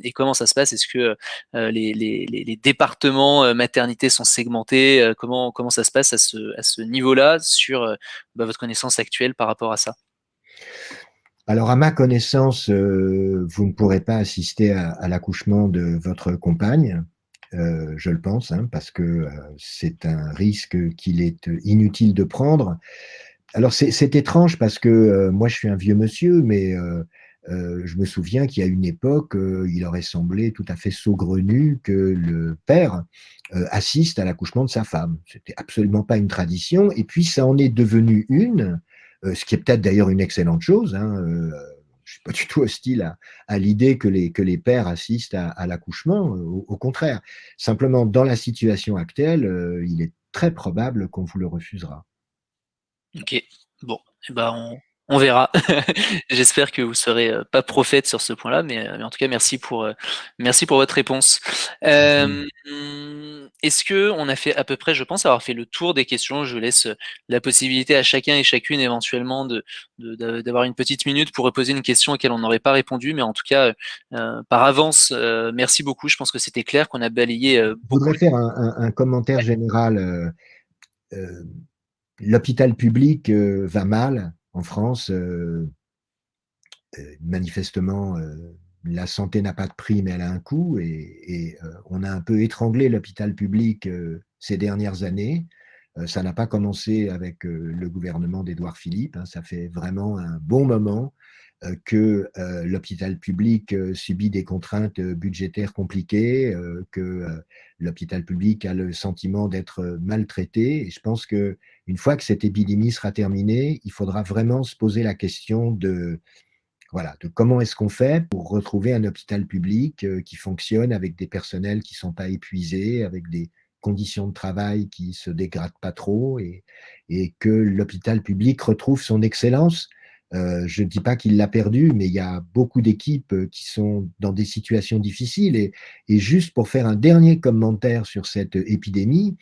et comment ça se passe? Est-ce que les départements maternité sont segmentés, comment ça se passe à ce niveau-là sur votre connaissance actuelle par rapport à ça? Alors, à ma connaissance, vous ne pourrez pas assister à l'accouchement de votre compagne, je le pense, hein, parce que c'est un risque qu'il est inutile de prendre. Alors, c'est étrange parce que moi, je suis un vieux monsieur, mais Je me souviens qu'il y a une époque, il aurait semblé tout à fait saugrenu que le père assiste à l'accouchement de sa femme. C'était absolument pas une tradition, et puis ça en est devenu une, ce qui est peut-être d'ailleurs une excellente chose, hein. Je suis pas du tout hostile à l'idée que les pères assistent à l'accouchement, au contraire. Simplement, dans la situation actuelle, il est très probable qu'on vous le refusera. OK. Bon, et ben, on verra. J'espère que vous serez, pas prophète sur ce point-là, mais en tout cas merci pour votre réponse. Est-ce qu'on a fait à peu près, je pense avoir fait le tour des questions. Je laisse, la possibilité à chacun et chacune éventuellement d'avoir une petite minute pour reposer une question auquel on n'aurait pas répondu, mais en tout cas, par avance, merci beaucoup. Je pense que c'était clair, qu'on a balayé, Je beaucoup. voudrais faire un commentaire général. Euh, L'hôpital public va mal en France. Manifestement, la santé n'a pas de prix, mais elle a un coût, et on a un peu étranglé l'hôpital public ces dernières années. Ça n'a pas commencé avec le gouvernement d'Édouard Philippe, hein. Ça fait vraiment un bon moment que l'hôpital public subit des contraintes budgétaires compliquées, que l'hôpital public a le sentiment d'être maltraité. Et je pense que une fois que cette épidémie sera terminée, il faudra vraiment se poser la question de, voilà, de comment est-ce qu'on fait pour retrouver un hôpital public qui fonctionne avec des personnels qui ne sont pas épuisés, avec des conditions de travail qui ne se dégradent pas trop, et que l'hôpital public retrouve son excellence. Je ne dis pas qu'il l'a perdu, mais il y a beaucoup d'équipes qui sont dans des situations difficiles. Et juste pour faire un dernier commentaire sur cette épidémie,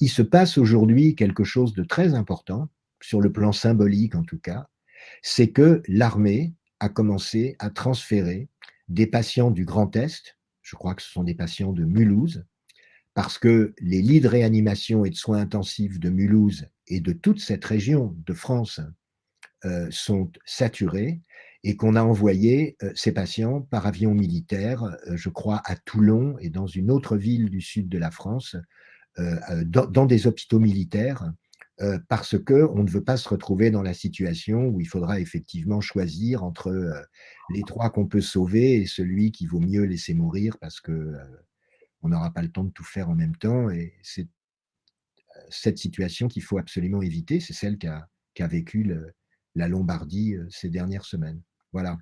il se passe aujourd'hui quelque chose de très important, sur le plan symbolique en tout cas, c'est que l'armée a commencé à transférer des patients du Grand Est, je crois que ce sont des patients de Mulhouse, parce que les lits de réanimation et de soins intensifs de Mulhouse et de toute cette région de France sont saturés, et qu'on a envoyé ces patients par avion militaire, je crois, à Toulon et dans une autre ville du sud de la France, dans des hôpitaux militaires, parce qu'on ne veut pas se retrouver dans la situation où il faudra effectivement choisir entre les trois qu'on peut sauver et celui qu'il vaut mieux laisser mourir parce que on n'aura pas le temps de tout faire en même temps. Et c'est cette situation qu'il faut absolument éviter. C'est celle qu'a vécu la Lombardie ces dernières semaines. Voilà.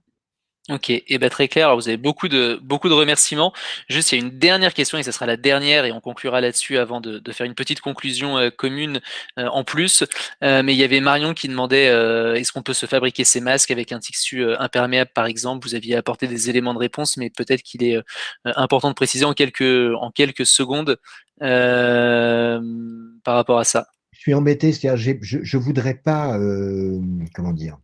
OK, et bah, très clair. Alors vous avez beaucoup de remerciements. Juste, il y a une dernière question et ce sera la dernière et on conclura là-dessus avant de faire une petite conclusion, commune, en plus. Mais il y avait Marion qui demandait, est-ce qu'on peut se fabriquer ces masques avec un tissu, imperméable, par exemple? Vous aviez apporté des éléments de réponse, mais peut-être qu'il est, important de préciser en quelques secondes, par rapport à ça. Je suis embêté, c'est-à-dire je voudrais pas, comment dire,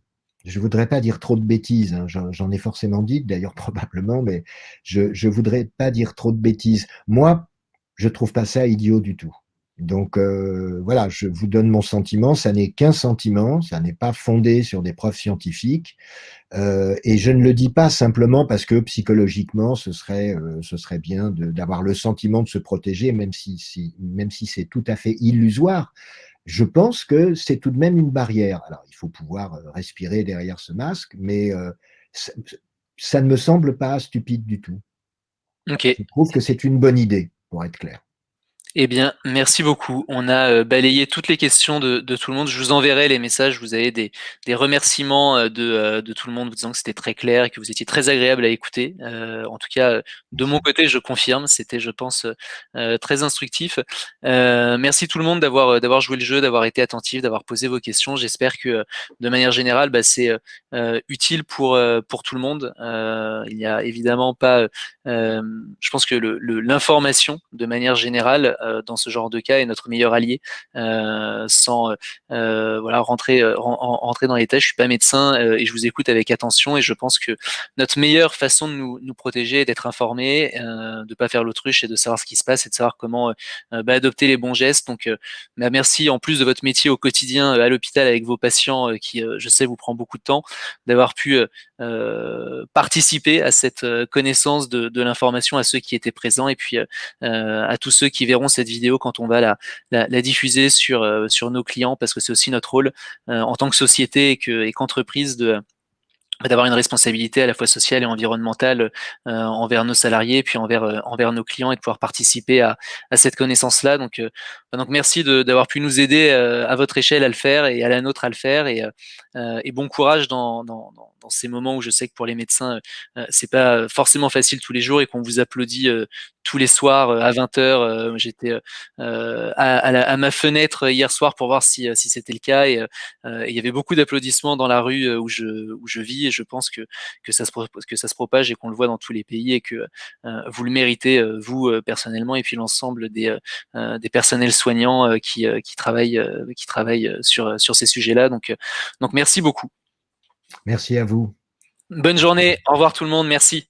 je voudrais pas dire trop de bêtises, hein. J'en ai forcément dit, d'ailleurs probablement, mais je voudrais pas dire trop de bêtises. Moi, je trouve pas ça idiot du tout. Donc voilà, je vous donne mon sentiment. Ça n'est qu'un sentiment, ça n'est pas fondé sur des preuves scientifiques, et je ne le dis pas simplement parce que psychologiquement, ce serait bien d'avoir le sentiment de se protéger, même si c'est tout à fait illusoire. Je pense que c'est tout de même une barrière. Alors, il faut pouvoir respirer derrière ce masque, mais ça, ça ne me semble pas stupide du tout. OK. Je trouve que c'est une bonne idée, pour être clair. Eh bien, merci beaucoup. On a balayé toutes les questions de tout le monde. Je vous enverrai les messages. Vous avez des remerciements de tout le monde, vous disant que c'était très clair et que vous étiez très agréable à écouter. En tout cas, de mon Merci. côté, je confirme. C'était, je pense, très instructif. Merci tout le monde d'avoir joué le jeu, d'avoir été attentif, d'avoir posé vos questions. J'espère que, de manière générale, bah, c'est utile pour tout le monde. Il n'y a évidemment pas je pense que l'information, de manière générale, dans ce genre de cas, est notre meilleur allié. Sans voilà, rentrer dans les tâches. Je suis pas médecin et je vous écoute avec attention. Et je pense que notre meilleure façon de nous protéger est d'être informé, de pas faire l'autruche et de savoir ce qui se passe et de savoir comment bah, adopter les bons gestes. Donc, bah, merci en plus de votre métier au quotidien à l'hôpital avec vos patients qui, je sais, vous prend beaucoup de temps, d'avoir pu participer à cette connaissance de l'information à ceux qui étaient présents et puis à tous ceux qui verront cette vidéo quand on va la diffuser sur nos clients parce que c'est aussi notre rôle en tant que société et qu'entreprise d'avoir une responsabilité à la fois sociale et environnementale envers nos salariés, puis envers nos clients, et de pouvoir participer à cette connaissance-là. Donc merci d'avoir pu nous aider à votre échelle à le faire et à la nôtre à le faire. Et bon courage dans ces moments où je sais que pour les médecins, c'est pas forcément facile tous les jours et qu'on vous applaudit tous les soirs à 20h. J'étais à ma fenêtre hier soir pour voir si c'était le cas. Et il y avait beaucoup d'applaudissements dans la rue où je vis, et je pense que ça se propage et qu'on le voit dans tous les pays, et que vous le méritez, vous personnellement, et puis l'ensemble des personnels soignants qui travaillent sur ces sujets-là. Donc merci beaucoup. Merci à vous. Bonne journée, au revoir tout le monde, merci.